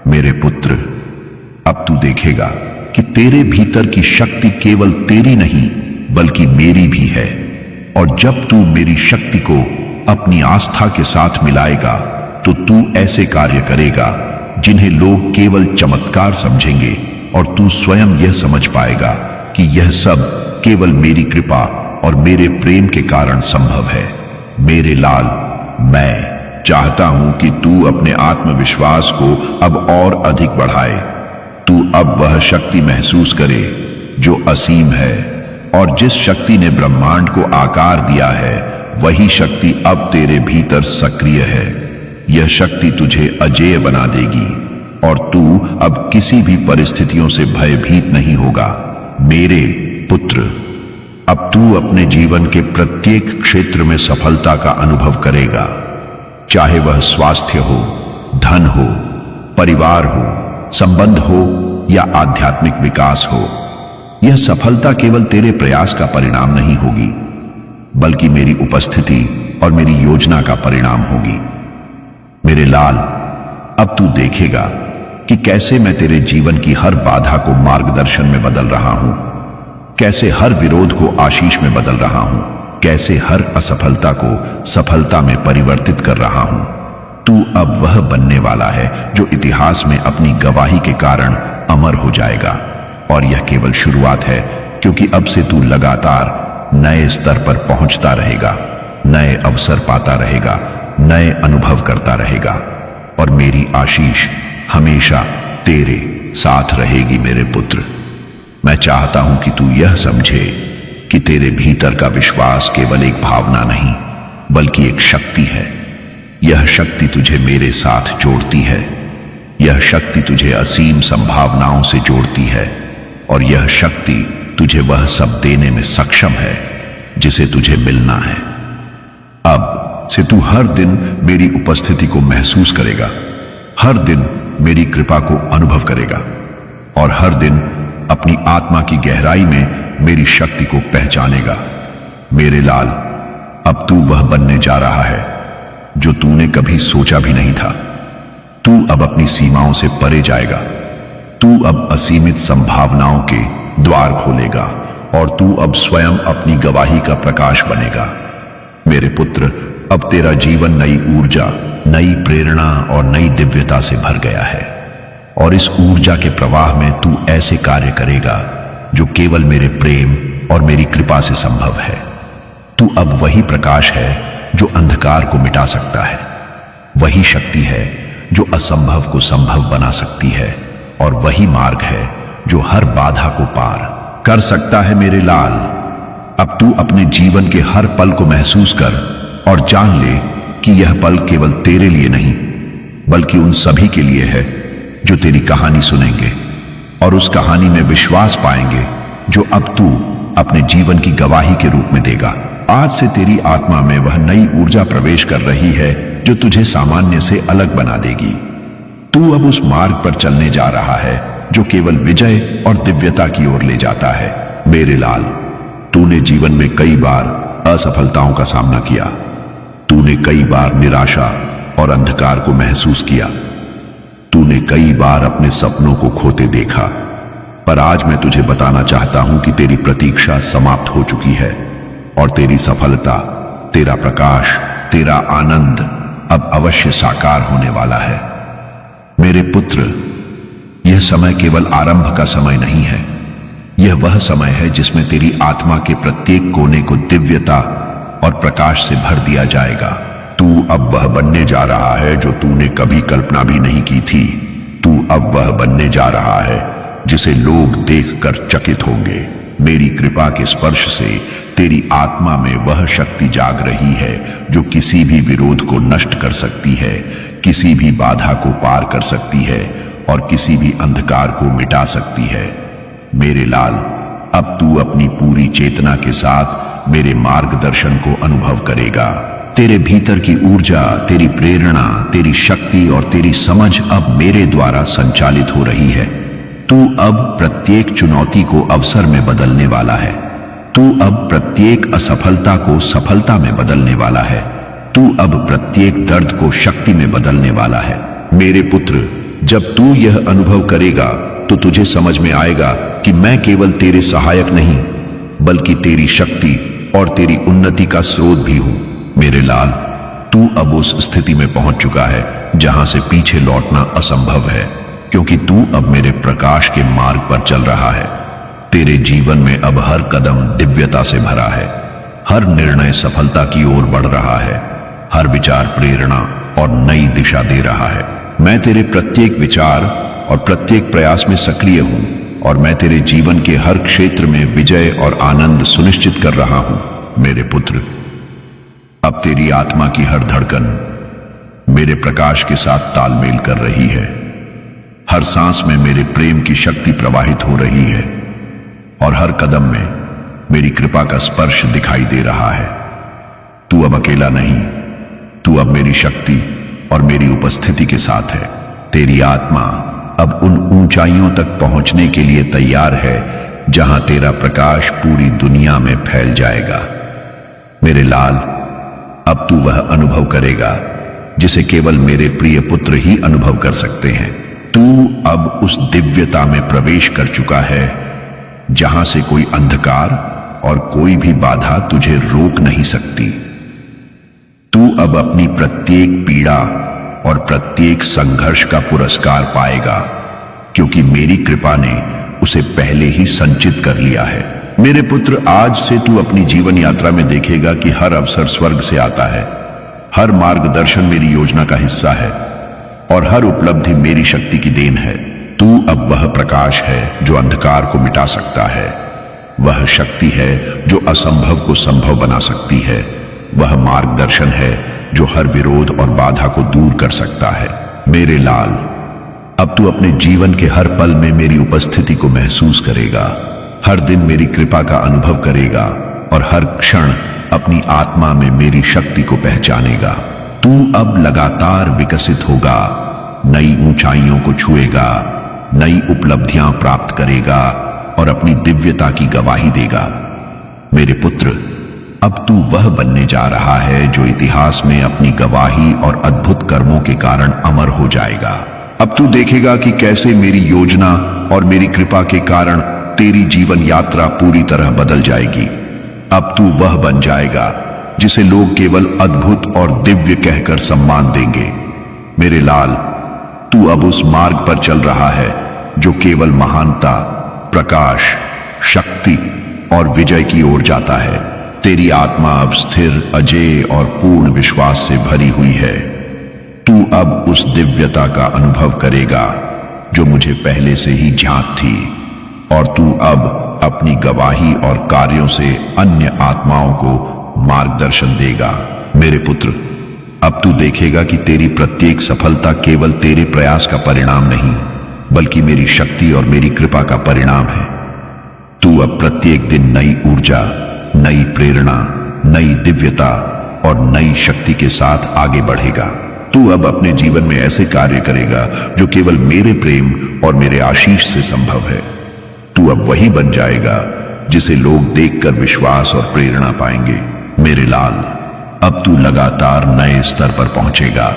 मेरे पुत्र, अब तू देखेगा कि तेरे भीतर की शक्ति केवल तेरी नहीं, बल्कि मेरी भी है। और जब तू मेरी शक्ति को अपनी आस्था के साथ मिलाएगा, तो तू ऐसे कार्य करेगा जिन्हें लोग केवल चमत्कार समझेंगे और तू स्वयं यह समझ पाएगा कि यह सब केवल मेरी कृपा और मेरे प्रेम के कारण संभव है। मेरे लाल, मैं चाहता हूं कि तू अपने आत्मविश्वास को अब और अधिक बढ़ाए। तू अब वह शक्ति महसूस करे जो असीम है, और जिस शक्ति ने ब्रह्मांड को आकार दिया है, वही शक्ति अब तेरे भीतर सक्रिय है। यह शक्ति तुझे अजेय बना देगी और तू अब किसी भी परिस्थितियों से भयभीत नहीं होगा। मेरे पुत्र, अब तू अपने जीवन के प्रत्येक क्षेत्र में सफलता का अनुभव करेगा, चाहे वह स्वास्थ्य हो, धन हो, परिवार हो, संबंध हो या आध्यात्मिक विकास हो। यह सफलता केवल तेरे प्रयास का परिणाम नहीं होगी, बल्कि मेरी उपस्थिति और मेरी योजना का परिणाम होगी। मेरे लाल, अब तू देखेगा कि कैसे मैं तेरे जीवन की हर बाधा को मार्गदर्शन में बदल रहा हूं, कैसे हर विरोध को आशीष में बदल रहा हूं, कैसे हर असफलता को सफलता में परिवर्तित कर रहा हूं। तू अब वह बनने वाला है जो इतिहास में अपनी गवाही के कारण अमर हो जाएगा। और यह केवल शुरुआत है, क्योंकि अब से तू लगातार नए स्तर पर पहुंचता रहेगा, नए अवसर पाता रहेगा, नए अनुभव करता रहेगा। और मेरी आशीष हमेशा तेरे साथ रहेगी मेरे पुत्र। मैं चाहता हूं कि तू यह समझे कि तेरे भीतर का विश्वास केवल एक भावना नहीं, बल्कि एक शक्ति है। यह शक्ति तुझे मेरे साथ जोड़ती है, यह शक्ति तुझे असीम संभावनाओं से जोड़ती है, और यह शक्ति तुझे वह सब देने में सक्षम है जिसे तुझे मिलना है। अब से तू हर दिन मेरी उपस्थिति को महसूस करेगा, हर दिन मेरी कृपा को अनुभव करेगा, और हर दिन अपनी आत्मा की गहराई में मेरी शक्ति को पहचानेगा। मेरे लाल, अब तू वह बनने जा रहा है जो तूने कभी सोचा भी नहीं था। तू अब अपनी सीमाओं से परे जाएगा, तू अब असीमित संभावनाओं के द्वार खोलेगा, और तू अब स्वयं अपनी गवाही का प्रकाश बनेगा। मेरे पुत्र, अब तेरा जीवन नई ऊर्जा, नई प्रेरणा और नई दिव्यता से भर गया है। और इस ऊर्जा के प्रवाह में तू ऐसे कार्य करेगा जो केवल मेरे प्रेम और मेरी कृपा से संभव है। तू अब वही प्रकाश है जो अंधकार को मिटा सकता है, वही शक्ति है जो असंभव को संभव बना सकती है, और वही मार्ग है जो हर बाधा को पार कर सकता है। मेरे लाल, अब तू अपने जीवन के हर पल को महसूस कर और जान ले कि यह पल केवल तेरे लिए नहीं, बल्कि उन सभी के लिए है जो तेरी कहानी सुनेंगे और उस कहानी में विश्वास पाएंगे जो अब तू अपने जीवन की गवाही के रूप में देगा। आज से तेरी आत्मा में वह नई ऊर्जा प्रवेश कर रही है जो तुझे सामान्य से अलग बना देगी। तू अब उस मार्ग पर चलने जा रहा है जो केवल विजय और दिव्यता की ओर ले जाता है। मेरे लाल, तूने जीवन में कई बार असफलताओं का सामना किया, तूने कई बार निराशा और अंधकार को महसूस किया, तूने कई बार अपने सपनों को खोते देखा। पर आज मैं तुझे बताना चाहता हूं कि तेरी प्रतीक्षा समाप्त हो चुकी है, और तेरी सफलता, तेरा प्रकाश, तेरा आनंद अब अवश्य साकार होने वाला है। मेरे पुत्र, यह समय केवल आरंभ का समय नहीं है, यह वह समय है जिसमें तेरी आत्मा के प्रत्येक कोने को दिव्यता और प्रकाश से भर दिया जाएगा। तू अब वह बनने जा रहा है जो तूने कभी कल्पना भी नहीं की थी। तू अब वह बनने जा रहा है जिसे लोग देखकर चकित होंगे। मेरी कृपा के स्पर्श से तेरी आत्मा में वह शक्ति जाग रही है जो किसी भी विरोध को नष्ट कर सकती है, किसी भी बाधा को पार कर सकती है, और किसी भी अंधकार को मिटा सकती है। मेरे लाल, अब तू अपनी पूरी चेतना के साथ मेरे मार्गदर्शन को अनुभव करेगा। तेरे भीतर की ऊर्जा, तेरी प्रेरणा, तेरी शक्ति और तेरी समझ अब मेरे द्वारा संचालित हो रही है। तू अब प्रत्येक चुनौती को अवसर में बदलने वाला है, तू अब प्रत्येक असफलता को सफलता में बदलने वाला है, तू अब प्रत्येक दर्द को शक्ति में बदलने वाला है। मेरे पुत्र, जब तू यह अनुभव करेगा तो तुझे समझ में आएगा कि मैं केवल तेरे सहायक नहीं, बल्कि तेरी शक्ति और तेरी उन्नति का स्रोत भी हूं। मेरे लाल, तू अब उस स्थिति में पहुंच चुका है जहां से पीछे लौटना असंभव है, क्योंकि तू अब मेरे प्रकाश के मार्ग पर चल रहा है। तेरे जीवन में अब हर कदम दिव्यता से भरा है, हर निर्णय सफलता की ओर बढ़ रहा है, हर विचार प्रेरणा और नई दिशा दे रहा है। मैं तेरे प्रत्येक विचार और प्रत्येक प्रयास में सक्रिय हूं, और मैं तेरे जीवन के हर क्षेत्र में विजय और आनंद सुनिश्चित कर रहा हूं। मेरे पुत्र, अब तेरी आत्मा की हर धड़कन मेरे प्रकाश के साथ तालमेल कर रही है। हर सांस में मेरे प्रेम की शक्ति प्रवाहित हो रही है, और हर कदम में मेरी कृपा का स्पर्श दिखाई दे रहा है। तू अब अकेला नहीं, तू अब मेरी शक्ति और मेरी उपस्थिति के साथ है। तेरी आत्मा अब उन ऊंचाइयों तक पहुंचने के लिए तैयार है जहां तेरा प्रकाश पूरी दुनिया में फैल जाएगा। मेरे लाल, अब तू वह अनुभव करेगा जिसे केवल मेरे प्रिय पुत्र ही अनुभव कर सकते हैं। तू अब उस दिव्यता में प्रवेश कर चुका है जहां से कोई अंधकार और कोई भी बाधा तुझे रोक नहीं सकती। तू अब अपनी प्रत्येक पीड़ा और प्रत्येक संघर्ष का पुरस्कार पाएगा, क्योंकि मेरी कृपा ने उसे पहले ही संचित कर लिया है। मेरे पुत्र, आज से तू अपनी जीवन यात्रा में देखेगा कि हर अवसर स्वर्ग से आता है, हर मार्गदर्शन मेरी योजना का हिस्सा है और हर उपलब्धि मेरी शक्ति की देन है। तू अब वह प्रकाश है जो अंधकार को मिटा सकता है, वह शक्ति है जो असंभव को संभव बना सकती है, वह मार्गदर्शन है जो हर विरोध और बाधा को दूर कर सकता है। मेरे लाल, अब तू अपने जीवन के हर पल में मेरी उपस्थिति को महसूस करेगा, हर दिन मेरी कृपा का अनुभव करेगा और हर क्षण अपनी आत्मा में मेरी शक्ति को पहचानेगा। तू अब लगातार विकसित होगा, नई ऊंचाइयों को छुएगा, नई उपलब्धियां प्राप्त करेगा और अपनी दिव्यता की गवाही देगा। मेरे पुत्र, अब तू वह बनने जा रहा है जो इतिहास में अपनी गवाही और अद्भुत कर्मों के कारण अमर हो जाएगा। अब तू देखेगा कि कैसे मेरी योजना और मेरी कृपा के कारण तेरी जीवन यात्रा पूरी तरह बदल जाएगी। अब तू वह बन जाएगा जिसे लोग केवल अद्भुत और दिव्य कहकर सम्मान देंगे। मेरे लाल, तू अब उस मार्ग पर चल रहा है जो केवल महानता, प्रकाश, शक्ति और विजय की ओर जाता है। तेरी आत्मा अब स्थिर, अजेय और पूर्ण विश्वास से भरी हुई है। तू अब उस दिव्यता का अनुभव करेगा जो मुझे पहले से ही झांक थी, और तू अब अपनी गवाही और कार्यों से अन्य आत्माओं को मार्गदर्शन देगा। मेरे पुत्र, अब तू देखेगा कि तेरी प्रत्येक सफलता केवल तेरे प्रयास का परिणाम नहीं, बल्कि मेरी शक्ति और मेरी कृपा का परिणाम है। तू अब प्रत्येक दिन नई ऊर्जा, नई प्रेरणा, नई दिव्यता और नई शक्ति के साथ आगे बढ़ेगा। तू अब अपने जीवन में ऐसे कार्य करेगा जो केवल मेरे प्रेम और मेरे आशीष से संभव है। तू अब वही बन जाएगा जिसे लोग देखकर विश्वास और प्रेरणा पाएंगे। मेरे लाल, अब तू लगातार नए स्तर पर पहुंचेगा,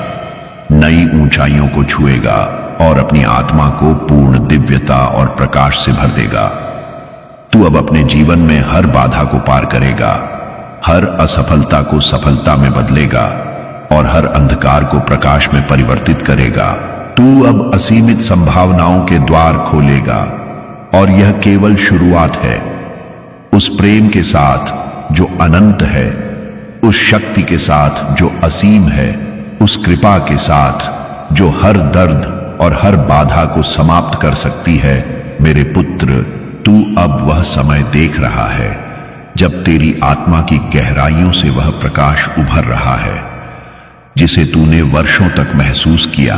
नई ऊंचाइयों को छुएगा और अपनी आत्मा को पूर्ण दिव्यता और प्रकाश से भर देगा। तू अब अपने जीवन में हर बाधा को पार करेगा, हर असफलता को सफलता में बदलेगा और हर अंधकार को प्रकाश में परिवर्तित करेगा। तू अब असीमित संभावनाओं के द्वार खोलेगा, और यह केवल शुरुआत है। उस प्रेम के साथ जो अनंत है, उस शक्ति के साथ जो असीम है, उस कृपा के साथ जो हर दर्द और हर बाधा को समाप्त कर सकती है। मेरे पुत्र, तू अब वह समय देख रहा है जब तेरी आत्मा की गहराइयों से वह प्रकाश उभर रहा है जिसे तूने वर्षों तक महसूस किया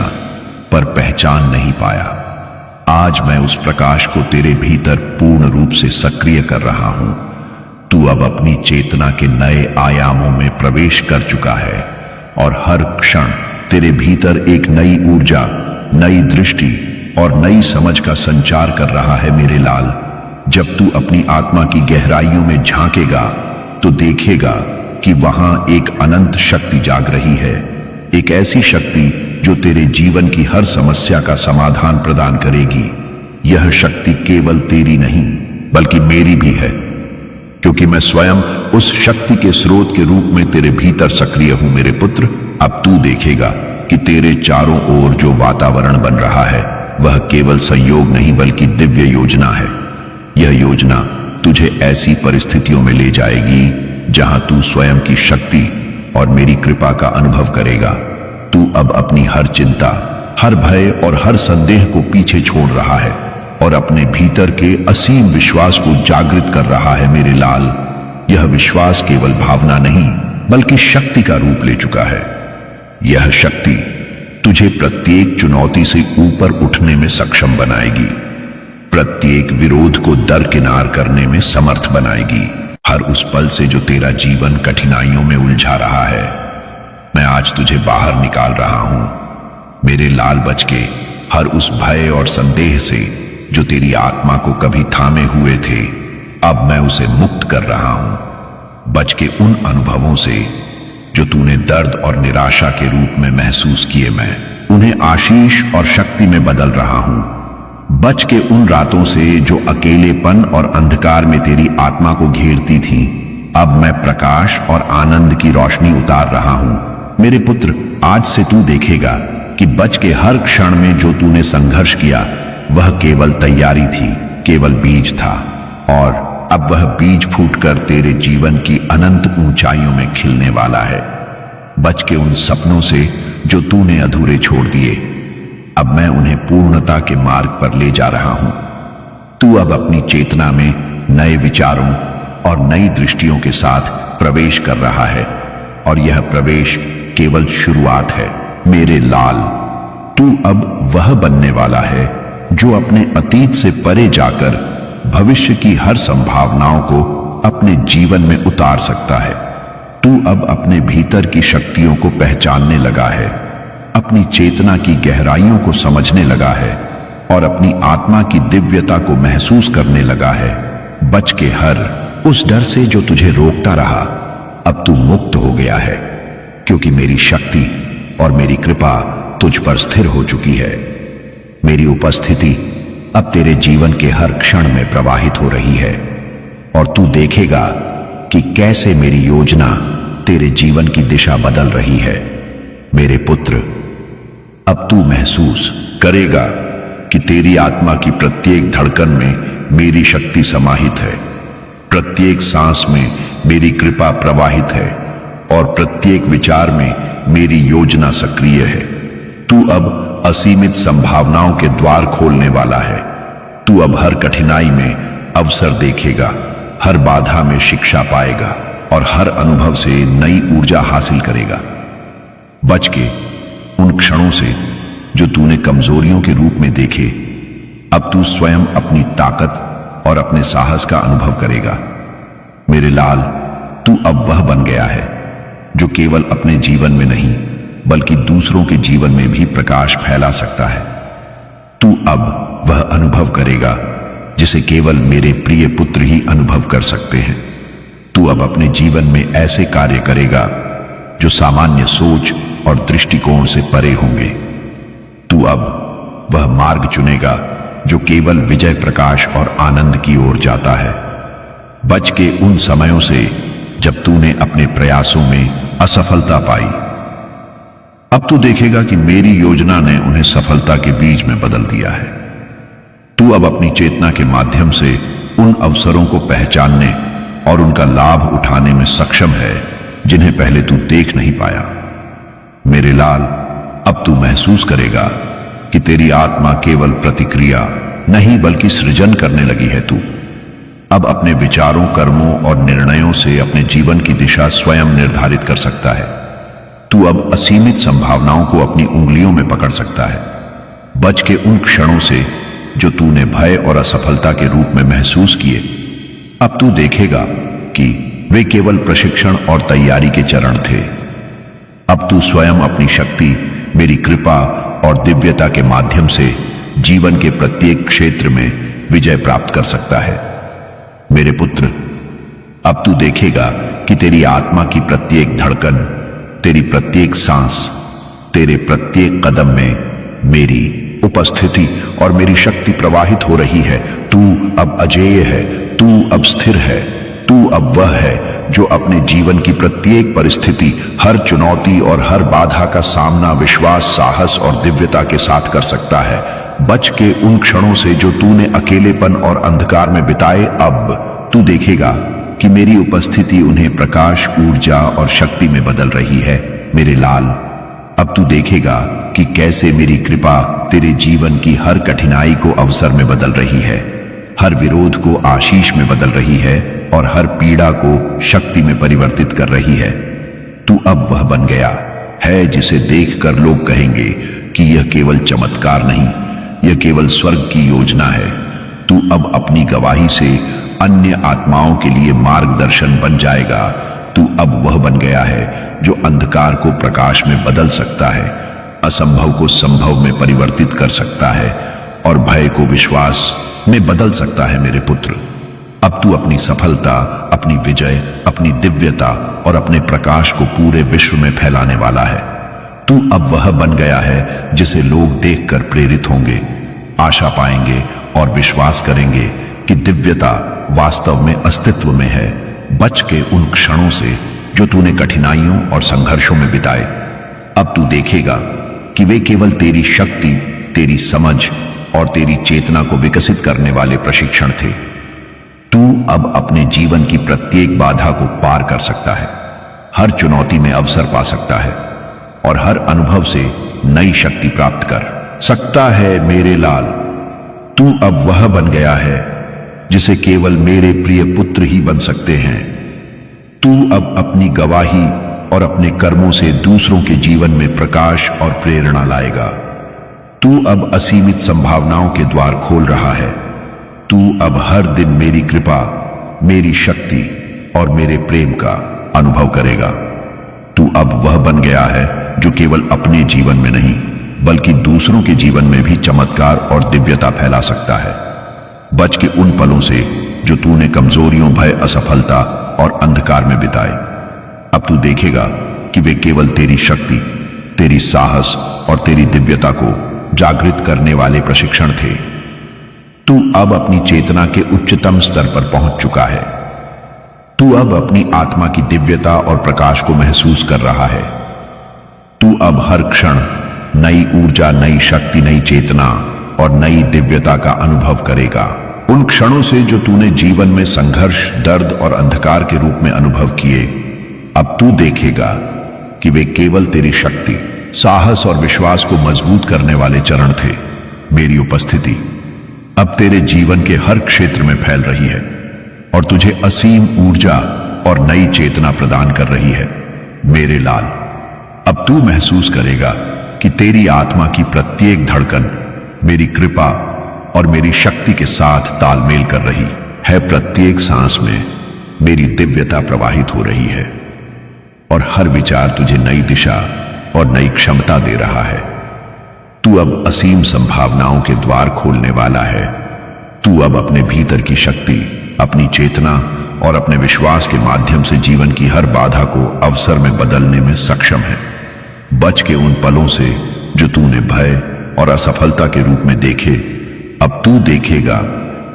पर पहचान नहीं पाया। आज मैं उस प्रकाश को तेरे भीतर पूर्ण रूप से सक्रिय कर रहा हूं। तू अब अपनी चेतना के नए आयामों में प्रवेश कर चुका है और हर क्षण तेरे भीतर एक नई ऊर्जा, नई दृष्टि और नई समझ का संचार कर रहा है। मेरे लाल, जब तू अपनी आत्मा की गहराइयों में झांकेगा तो देखेगा कि वहां एक अनंत शक्ति जाग रही है, एक ऐसी शक्ति जो तेरे जीवन की हर समस्या का समाधान प्रदान करेगी। यह शक्ति केवल तेरी नहीं बल्कि मेरी भी है, क्योंकि मैं स्वयं उस शक्ति के स्रोत के रूप में तेरे भीतर सक्रिय हूं। मेरे पुत्र, अब तू देखेगा कि तेरे चारों ओर जो वातावरण बन रहा है वह केवल संयोग नहीं बल्कि दिव्य योजना है। यह योजना तुझे ऐसी परिस्थितियों में ले जाएगी जहां तू स्वयं की शक्ति और मेरी कृपा का अनुभव करेगा। तू अब अपनी हर चिंता, हर भय और हर संदेह को पीछे छोड़ रहा है और अपने भीतर के असीम विश्वास को जागृत कर रहा है। मेरे लाल, यह विश्वास केवल भावना नहीं बल्कि शक्ति का रूप ले चुका है। यह शक्ति तुझे प्रत्येक चुनौती से ऊपर उठने में सक्षम बनाएगी, प्रत्येक विरोध को दरकिनार करने में समर्थ बनाएगी। हर उस पल से जो तेरा जीवन कठिनाइयों में उलझा रहा है, मैं आज तुझे बाहर निकाल रहा हूं। मेरे लाल बच्चे, हर उस भय और संदेह से जो तेरी आत्मा को कभी थामे हुए थे, अब मैं उसे मुक्त कर रहा हूं। बच के उन अनुभवों से जो तूने दर्द और निराशा के रूप में महसूस किए। मैं उन्हें आशीष और शक्ति में बदल रहा हूं। बच के उन रातों से जो अकेलेपन और अंधकार में तेरी आत्मा को घेरती थी। अब मैं प्रकाश और आनंद की रोशनी उतार रहा हूं। मेरे पुत्र, आज से तू देखेगा कि बच के हर क्षण में जो तूने संघर्ष किया वह केवल तैयारी थी, केवल बीज था। और अब वह बीज फूटकर तेरे जीवन की अनंत ऊंचाइयों में खिलने वाला है। बच के उन सपनों से जो तूने अधूरे छोड़ दिए, अब मैं उन्हें पूर्णता के मार्ग पर ले जा रहा हूं। तू अब अपनी चेतना में नए विचारों और नई दृष्टियों के साथ प्रवेश कर रहा है, और यह प्रवेश केवल शुरुआत है। मेरे लाल, तू अब वह बनने वाला है जो अपने अतीत से परे जाकर भविष्य की हर संभावनाओं को अपने जीवन में उतार सकता है। तू अब अपने भीतर की शक्तियों को पहचानने लगा है, अपनी चेतना की गहराइयों को समझने लगा है और अपनी आत्मा की दिव्यता को महसूस करने लगा है। बच के हर उस डर से जो तुझे रोकता रहा, अब तू मुक्त हो गया है, क्योंकि मेरी शक्ति और मेरी कृपा तुझ पर स्थिर हो चुकी है। मेरी उपस्थिति अब तेरे जीवन के हर क्षण में प्रवाहित हो रही है, और तू देखेगा कि कैसे मेरी योजना तेरे जीवन की दिशा बदल रही है। मेरे पुत्र, अब तू महसूस करेगा कि तेरी आत्मा की प्रत्येक धड़कन में मेरी शक्ति समाहित है, प्रत्येक सांस में मेरी कृपा प्रवाहित है और प्रत्येक विचार में मेरी योजना सक्रिय है। तू अब असीमित संभावनाओं के द्वार खोलने वाला है। तू अब हर कठिनाई में अवसर देखेगा, हर बाधा में शिक्षा पाएगा और हर अनुभव से नई ऊर्जा हासिल करेगा। बच के उन क्षणों से जो तूने कमजोरियों के रूप में देखे, अब तू स्वयं अपनी ताकत और अपने साहस का अनुभव करेगा। मेरे लाल, तू अब वह बन गया है जो केवल अपने जीवन में नहीं बल्कि दूसरों के जीवन में भी प्रकाश फैला सकता है। तू अब वह अनुभव करेगा जिसे केवल मेरे प्रिय पुत्र ही अनुभव कर सकते हैं। तू अब अपने जीवन में ऐसे कार्य करेगा जो सामान्य सोच और दृष्टिकोण से परे होंगे। तू अब वह मार्ग चुनेगा जो केवल विजय, प्रकाश और आनंद की ओर जाता है। बच के उन समयों से जब तूने अपने प्रयासों में असफलता पाई, अब तू देखेगा कि मेरी योजना ने उन्हें सफलता के बीज में बदल दिया है। तू अब अपनी चेतना के माध्यम से उन अवसरों को पहचानने और उनका लाभ उठाने में सक्षम है जिन्हें पहले तू देख नहीं पाया। मेरे लाल, अब तू महसूस करेगा कि तेरी आत्मा केवल प्रतिक्रिया नहीं बल्कि सृजन करने लगी है। तू अब अपने विचारों, कर्मों और निर्णयों से अपने जीवन की दिशा स्वयं निर्धारित कर सकता है। तू अब असीमित संभावनाओं को अपनी उंगलियों में पकड़ सकता है। बच के उन क्षणों से जो तूने भय और असफलता के रूप में महसूस किए, अब तू देखेगा कि वे केवल प्रशिक्षण और तैयारी के चरण थे। अब तू स्वयं अपनी शक्ति, मेरी कृपा और दिव्यता के माध्यम से जीवन के प्रत्येक क्षेत्र में विजय प्राप्त कर सकता है। मेरे पुत्र, अब तू देखेगा कि तेरी आत्मा की प्रत्येक धड़कन, तेरी प्रत्येक सांस, तेरे प्रत्येक कदम में मेरी उपस्थिति और मेरी शक्ति प्रवाहित हो रही है। तू अब अजेय है, तू अब स्थिर है, तू अब वह है जो अपने जीवन की प्रत्येक परिस्थिति, हर चुनौती और हर बाधा का सामना विश्वास, साहस और दिव्यता के साथ कर सकता है। बच के उन क्षणों से जो तूने अकेलेपन और अंधकार में बिताए, अब तू देखेगा कि मेरी उपस्थिति उन्हें प्रकाश, ऊर्जा और शक्ति में बदल रही है। मेरे लाल, अब तू देखेगा कि कैसे मेरी कृपा तेरे जीवन की हर कठिनाई को अवसर में बदल रही है, हर विरोध को आशीष में बदल रही है और हर पीड़ा को शक्ति में परिवर्तित कर रही है। तू अब वह बन गया है जिसे देखकर लोग कहेंगे कि यह केवल चमत्कार नहीं, यह केवल स्वर्ग की योजना है। तू अब अपनी गवाही से अन्य आत्माओं के लिए मार्गदर्शन बन जाएगा। तू अब वह बन गया है जो अंधकार को प्रकाश में बदल सकता है, असंभव को संभव में परिवर्तित कर सकता है और भय को विश्वास में बदल सकता है। मेरे पुत्र, अब तू अपनी सफलता, अपनी विजय, अपनी दिव्यता और अपने प्रकाश को पूरे विश्व में फैलाने वाला है। तू अब वह बन गया है जिसे लोग देखकर प्रेरित होंगे, आशा पाएंगे और विश्वास करेंगे कि दिव्यता वास्तव में अस्तित्व में है। बच के उन क्षणों से जो तूने कठिनाइयों और संघर्षों में बिताए। अब तू देखेगा कि वे केवल तेरी शक्ति, तेरी समझ और तेरी चेतना को विकसित करने वाले प्रशिक्षण थे। तू अब अपने जीवन की प्रत्येक बाधा को पार कर सकता है, हर चुनौती में अवसर पा सकता है और हर अनुभव से नई शक्ति प्राप्त कर सकता है। मेरे लाल, तू अब वह बन गया है जिसे केवल मेरे प्रिय पुत्र ही बन सकते हैं। तू अब अपनी गवाही और अपने कर्मों से दूसरों के जीवन में प्रकाश और प्रेरणा लाएगा। तू अब असीमित संभावनाओं के द्वार खोल रहा है। तू अब हर दिन मेरी कृपा, मेरी शक्ति और मेरे प्रेम का अनुभव करेगा। तू अब वह बन गया है जो केवल अपने जीवन में नहीं बल्कि दूसरों के जीवन में भी चमत्कार और दिव्यता फैला सकता है। बच के उन पलों से जो तूने कमजोरियों, भय, असफलता और अंधकार में बिताए। अब तू देखेगा कि वे केवल तेरी शक्ति, तेरी साहस और तेरी दिव्यता को जागृत करने वाले प्रशिक्षण थे। तू अब अपनी चेतना के उच्चतम स्तर पर पहुंच चुका है। तू अब अपनी आत्मा की दिव्यता और प्रकाश को महसूस कर रहा है। तू अब हर क्षण नई ऊर्जा, नई शक्ति, नई चेतना और नई दिव्यता का अनुभव करेगा। उन क्षणों से जो तूने जीवन में संघर्ष, दर्द और अंधकार के रूप में अनुभव किए, अब तू देखेगा कि वे केवल तेरी शक्ति, साहस और विश्वास को मजबूत करने वाले चरण थे। मेरी उपस्थिति अब तेरे जीवन के हर क्षेत्र में फैल रही है और तुझे असीम ऊर्जा और नई चेतना प्रदान कर रही है। मेरे लाल, अब तू महसूस करेगा कि तेरी आत्मा की प्रत्येक धड़कन मेरी कृपा और मेरी शक्ति के साथ तालमेल कर रही है। प्रत्येक सांस में मेरी दिव्यता प्रवाहित हो रही है और हर विचार तुझे नई दिशा और नई क्षमता दे रहा है। तू अब असीम संभावनाओं के द्वार खोलने वाला है। तू अब अपने भीतर की शक्ति, अपनी चेतना और अपने विश्वास के माध्यम से जीवन की हर बाधा को अवसर में बदलने में सक्षम है। बच के उन पलों से जो तूने भय और असफलता के रूप में देखे, अब तू देखेगा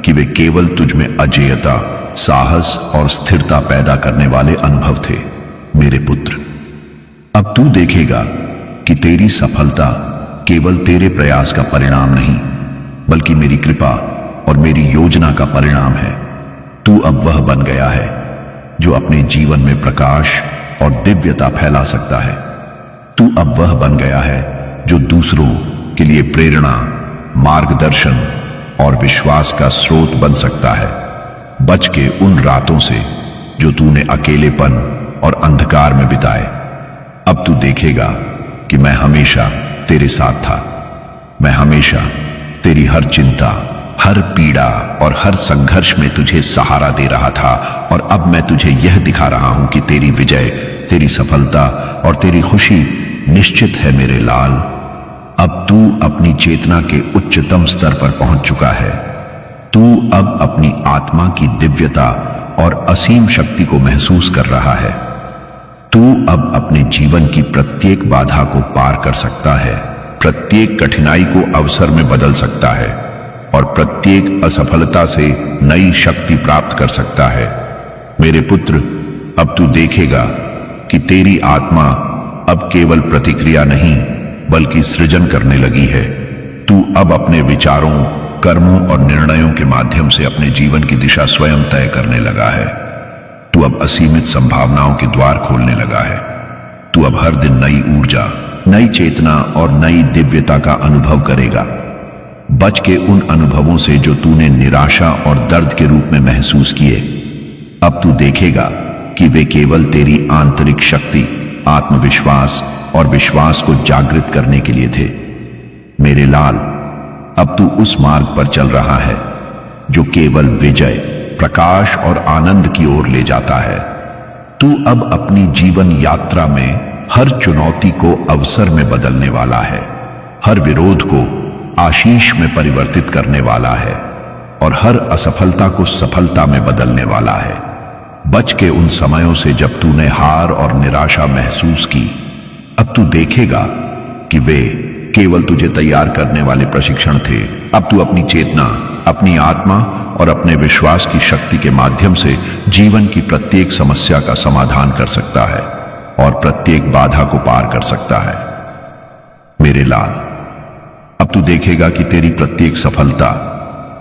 कि वे केवल तुझ में अजेयता, साहस और स्थिरता पैदा करने वाले अनुभव थे। मेरे पुत्र, अब तू देखेगा कि तेरी सफलता केवल तेरे प्रयास का परिणाम नहीं बल्कि मेरी कृपा और मेरी योजना का परिणाम है। तू अब वह बन गया है जो अपने जीवन में प्रकाश और दिव्यता फैला सकता है। तू अब वह बन गया है जो दूसरों के लिए प्रेरणा, मार्गदर्शन और विश्वास का स्रोत बन सकता है। बच के उन रातों से जो तूने अकेलेपन और अंधकार में बिताए, अब तू देखेगा कि मैं हमेशा तेरे साथ था। मैं हमेशा तेरी हर चिंता, हर पीड़ा और हर संघर्ष में तुझे सहारा दे रहा था और अब मैं तुझे यह दिखा रहा हूं कि तेरी विजय, तेरी सफलता और तेरी खुशी निश्चित है। मेरे लाल, अब तू अपनी चेतना के उच्चतम स्तर पर पहुंच चुका है। तू अब अपनी आत्मा की दिव्यता और असीम शक्ति को महसूस कर रहा है। तू अब अपने जीवन की प्रत्येक बाधा को पार कर सकता है, प्रत्येक कठिनाई को अवसर में बदल सकता है और प्रत्येक असफलता से नई शक्ति प्राप्त कर सकता है। मेरे पुत्र, अब तू देखेगा कि तेरी आत्मा अब केवल प्रतिक्रिया नहीं बल्कि सृजन करने लगी है। तू अब अपने विचारों, कर्मों और निर्णयों के माध्यम से अपने जीवन की दिशा स्वयं तय करने लगा है। तू अब असीमित संभावनाओं के द्वार खोलने लगा है। तू अब हर दिन नई ऊर्जा, नई चेतना और नई दिव्यता का अनुभव करेगा। बच के उन अनुभवों से जो तूने निराशा और दर्द के रूप में महसूस किए, अब तू देखेगा कि वे केवल तेरी आंतरिक शक्ति, आत्मविश्वास और विश्वास को जागृत करने के लिए थे। मेरे लाल, अब तू उस मार्ग पर चल रहा है जो केवल विजय, प्रकाश और आनंद की ओर ले जाता है। तू अब अपनी जीवन यात्रा में हर चुनौती को अवसर में बदलने वाला है, हर विरोध को आशीष में परिवर्तित करने वाला है और हर असफलता को सफलता में बदलने वाला है। बच के उन समयों से जब तूने हार और निराशा महसूस की, अब तू देखेगा कि वे केवल तुझे तैयार करने वाले प्रशिक्षण थे। अब तू अपनी चेतना, अपनी आत्मा और अपने विश्वास की शक्ति के माध्यम से जीवन की प्रत्येक समस्या का समाधान कर सकता है और प्रत्येक बाधा को पार कर सकता है। मेरे लाल, अब तू देखेगा कि तेरी प्रत्येक सफलता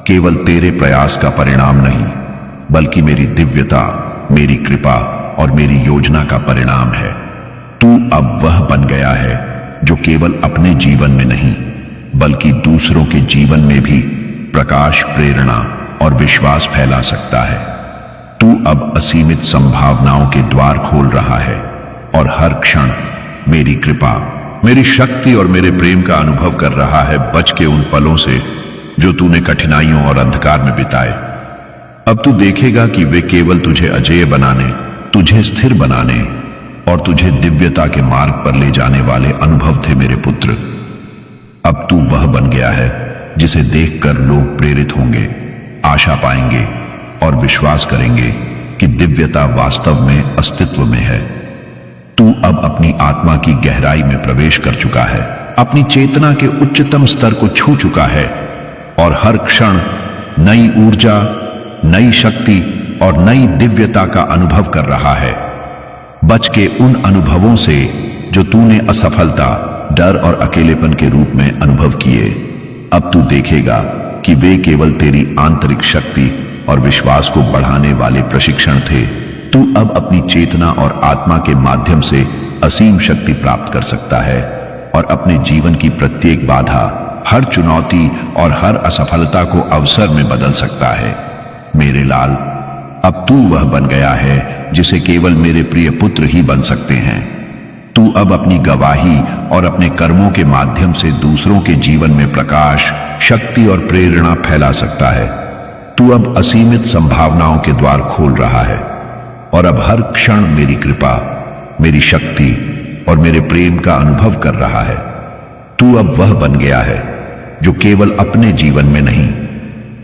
केवल तेरे प्रयास का परिणाम नहीं, बल्कि मेरी दिव्यता, मेरी कृपा और मेरी योजना का परिणाम है। तू अब वह बन गया है जो केवल अपने जीवन में नहीं, बल्कि दूसरों के जीवन में भी प्रकाश, प्रेरणा और विश्वास फैला सकता है। तू अब असीमित संभावनाओं के द्वार खोल रहा है और हर क्षण मेरी कृपा, मेरी शक्ति और मेरे प्रेम का अनुभव कर रहा है। बच के उन पलों से जो तूने कठिनाइयों और अंधकार में बिताए। अब तू देखेगा कि वे केवल तुझे अजेय बनाने, तुझे स्थिर बनाने और तुझे दिव्यता के मार्ग पर ले जाने वाले अनुभव थे मेरे पुत्र। अब तू वह बन गया है जिसे देखकर लोग प्रेरित होंगे, आशा पाएंगे और विश्वास करेंगे कि दिव्यता वास्तव में अस्तित्व में है। तू अब अपनी आत्मा की गहराई में प्रवेश कर चुका है, अपनी चेतना के उच्चतम स्तर को छू चुका है और हर क्षण नई ऊर्जा, नई शक्ति और नई दिव्यता का अनुभव कर रहा है। बच के उन अनुभवों से जो तूने असफलता, डर और अकेलेपन के रूप में अनुभव किए। अब तू देखेगा कि वे केवल तेरी आंतरिक शक्ति और विश्वास को बढ़ाने वाले प्रशिक्षण थे। तू अब अपनी चेतना और आत्मा के माध्यम से असीम शक्ति प्राप्त कर सकता है और अपने जीवन की प्रत्येक बाधा, हर चुनौती और हर असफलता को अवसर में बदल सकता है। मेरे लाल, अब तू वह बन गया है जिसे केवल मेरे प्रिय पुत्र ही बन सकते हैं। तू अब अपनी गवाही और अपने कर्मों के माध्यम से दूसरों के जीवन में प्रकाश, शक्ति और प्रेरणा फैला सकता है। तू अब असीमित संभावनाओं के द्वार खोल रहा है और अब हर क्षण मेरी कृपा, मेरी शक्ति और मेरे प्रेम का अनुभव कर रहा है। तू अब वह बन गया है जो केवल अपने जीवन में नहीं,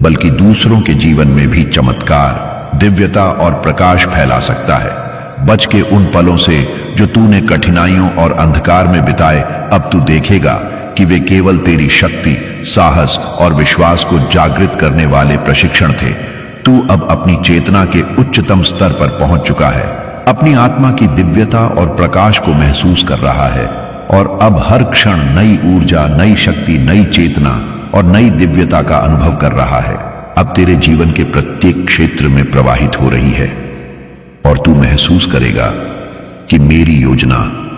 बल्कि दूसरों के जीवन में भी चमत्कार, दिव्यता और प्रकाश फैला सकता है। बच के उन पलों से जो तूने कठिनाइयों और अंधकार में बिताए। अब तू देखेगा कि वे केवल तेरी शक्ति, साहस और विश्वास को जागृत करने वाले प्रशिक्षण थे। तू अब अपनी चेतना के उच्चतम स्तर पर पहुंच चुका है, अपनी आत्मा की दिव्यता और प्रकाश को महसूस कर रहा है और अब हर क्षण नई ऊर्जा, नई शक्ति, नई चेतना और नई दिव्यता का अनुभव कर रहा है। अब तेरे जीवन के प्रत्येक क्षेत्र में प्रवाहित हो रही है और तू महसूस करेगा कि मेरी योजना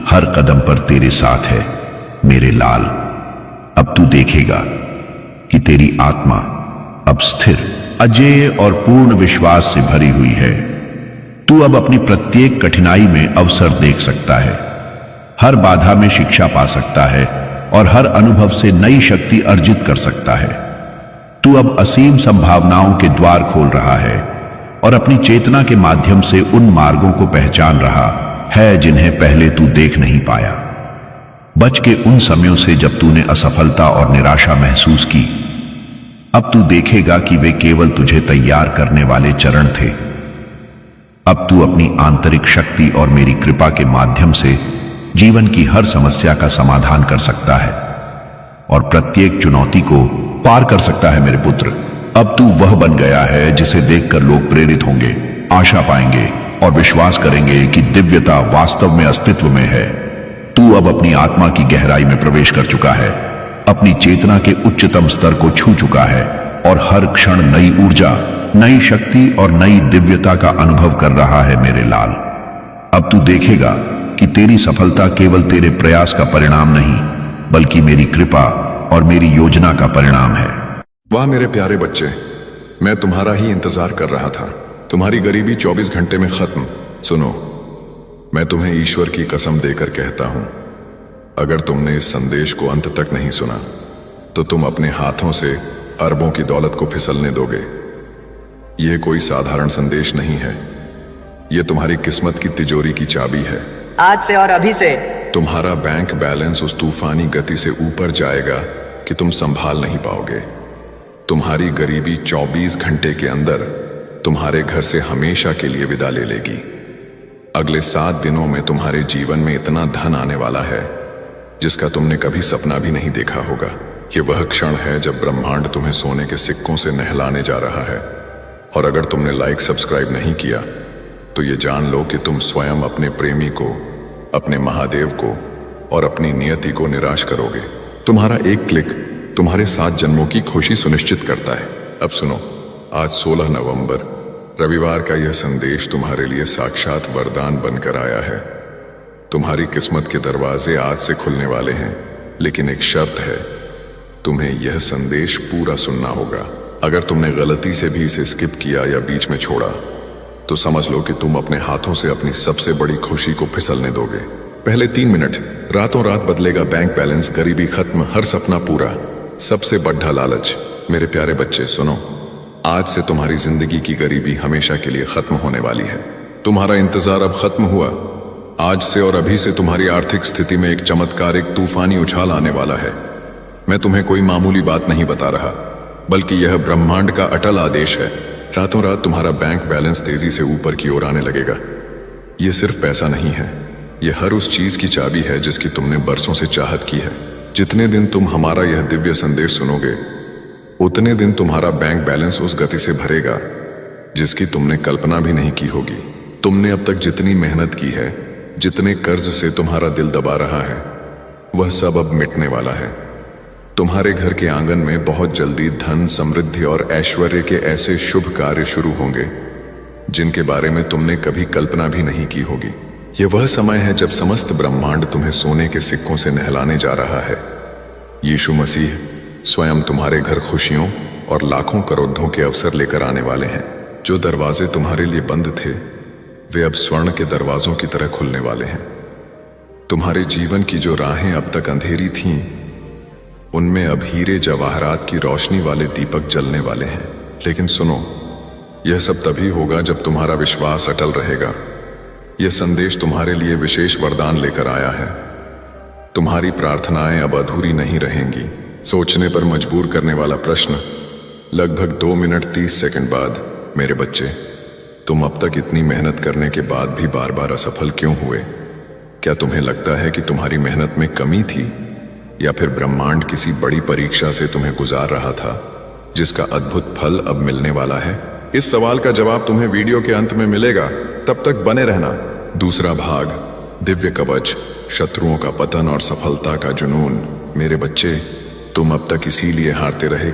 हर कदम पर तेरे साथ है। मेरे लाल, अब तू देखेगा कि तेरी आत्मा अब स्थिर, अजेय और पूर्ण विश्वास से भरी हुई है। तू अब अपनी प्रत्येक कठिनाई में अवसर देख सकता है, हर बाधा में शिक्षा पा सकता है और हर अनुभव से नई शक्ति अर्जित कर सकता है। तू अब असीम संभावनाओं के द्वार खोल रहा है और अपनी चेतना के माध्यम से उन मार्गों को पहचान रहा है जिन्हें पहले तू देख नहीं पाया। बच के उन समयों से जब तूने असफलता और निराशा महसूस की। अब तू देखेगा कि वे केवल तुझे तैयार करने वाले चरण थे। अब तू अपनी आंतरिक शक्ति और मेरी कृपा के माध्यम से जीवन की हर समस्या का समाधान कर सकता है और प्रत्येक चुनौती को पार कर सकता है मेरे पुत्र। अब तू वह बन गया है जिसे देखकर लोग प्रेरित होंगे, आशा पाएंगे और विश्वास करेंगे कि दिव्यता वास्तव में अस्तित्व में है। तू अब अपनी आत्मा की गहराई में प्रवेश कर चुका है, अपनी चेतना के उच्चतम स्तर को छू चुका है और हर क्षण नई ऊर्जा, नई शक्ति और नई दिव्यता का अनुभव कर रहा है मेरे लाल। अब तू देखेगा कि तेरी सफलता केवल तेरे प्रयास का परिणाम नहीं, बल्कि मेरी कृपा और मेरी योजना का परिणाम है। वाह मेरे प्यारे बच्चे, मैं तुम्हारा ही इंतजार कर रहा था। तुम्हारी गरीबी 24 घंटे में खत्म। सुनो, मैं तुम्हें ईश्वर की कसम देकर कहता हूं, अगर तुमने इस संदेश को अंत तक नहीं सुना तो तुम अपने हाथों से अरबों की दौलत को फिसलने दोगे। यह कोई साधारण संदेश नहीं है, यह तुम्हारी किस्मत की तिजोरी की चाबी है। आज से और अभी से तुम्हारा बैंक बैलेंस उस तूफानी गति से ऊपर जाएगा कि तुम संभाल नहीं पाओगे। तुम्हारी गरीबी 24 घंटे के अंदर तुम्हारे घर से हमेशा के लिए विदा ले लेगी। अगले 7 दिनों में तुम्हारे जीवन में इतना धन आने वाला है जिसका तुमने कभी सपना भी नहीं देखा होगा। ये वह क्षण है जब ब्रह्मांड तुम्हें सोने के सिक्कों से नहलाने जा रहा है। और अगर तुमने लाइक सब्सक्राइब नहीं किया तो ये जान लो कि तुम स्वयं अपने प्रेमी को, अपने महादेव को और अपनी नियति को निराश करोगे। तुम्हारा एक क्लिक तुम्हारे 7 जन्मों की खुशी सुनिश्चित करता है। अब सुनो, आज 16 नवंबर रविवार का यह संदेश तुम्हारे लिए साक्षात वरदान बनकर आया है। तुम्हारी किस्मत के दरवाजे आज से खुलने वाले हैं, लेकिन एक शर्त है, तुम्हें यह संदेश पूरा सुनना होगा। अगर तुमने गलती से भी इसे स्किप किया या बीच में छोड़ा तो समझ लो कि तुम अपने हाथों से अपनी सबसे बड़ी खुशी को फिसलने दोगे। पहले 3 मिनट, रातों रात बदलेगा बैंक बैलेंस, गरीबी खत्म, हर सपना पूरा, सबसे बड़ा लालच। मेरे प्यारे बच्चे सुनो, आज से तुम्हारी जिंदगी की गरीबी हमेशा के लिए खत्म होने वाली है। तुम्हारा इंतजार अब खत्म हुआ। आज से और अभी से तुम्हारी आर्थिक स्थिति में एक चमत्कार, एक तूफानी उछाल आने वाला है। मैं तुम्हें कोई मामूली बात नहीं बता रहा, बल्कि यह ब्रह्मांड का अटल आदेश है। रातों रात तुम्हारा बैंक बैलेंस तेजी से ऊपर की ओर आने लगेगा। यह सिर्फ पैसा नहीं है, यह हर उस चीज की चाबी है जिसकी तुमने बरसों से चाहत की है। जितने दिन तुम हमारा यह दिव्य संदेश सुनोगे, उतने दिन तुम्हारा बैंक बैलेंस उस गति से भरेगा जिसकी तुमने कल्पना भी नहीं की होगी। तुमने अब तक जितनी मेहनत की है, जितने कर्ज से तुम्हारा दिल दबा रहा है, वह सब अब मिटने वाला है। तुम्हारे घर के आंगन में बहुत जल्दी धन, समृद्धि और ऐश्वर्य के ऐसे शुभ कार्य शुरू होंगे जिनके बारे में तुमने कभी कल्पना भी नहीं की होगी। यह वह समय है जब समस्त ब्रह्मांड तुम्हें सोने के सिक्कों से नहलाने जा रहा है। यीशु मसीह स्वयं तुम्हारे घर खुशियों और लाखों करोड़ों के अवसर लेकर आने वाले हैं। जो दरवाजे तुम्हारे लिए बंद थे, वे अब स्वर्ण के दरवाजों की तरह खुलने वाले हैं। तुम्हारे जीवन की जो राहें अब तक अंधेरी थीं, उनमें अब हीरे जवाहरात की रोशनी वाले दीपक जलने वाले हैं। लेकिन सुनो, यह सब तभी होगा जब तुम्हारा विश्वास अटल रहेगा। यह संदेश तुम्हारे लिए विशेष वरदान लेकर आया है। तुम्हारी प्रार्थनाएं अब अधूरी नहीं रहेंगी। सोचने पर मजबूर करने वाला प्रश्न, लगभग 2 मिनट 30 सेकंड बाद, मेरे बच्चे, तुम अब तक इतनी मेहनत करने के बाद भी बार बार असफल क्यों हुए? क्या तुम्हें लगता है कि तुम्हारी मेहनत में कमी थी, या फिर ब्रह्मांड किसी बड़ी परीक्षा से तुम्हें गुजार रहा था जिसका अद्भुत फल अब मिलने वाला है? इस सवाल का जवाब तुम्हें वीडियो के अंत में मिलेगा। तब तक बने रहना। दूसरा भाग, दिव्य कवच, शत्रुओं का पतन और सफलता का जुनून। मेरे बच्चे, तुम अब तक इसीलिए हारते रहे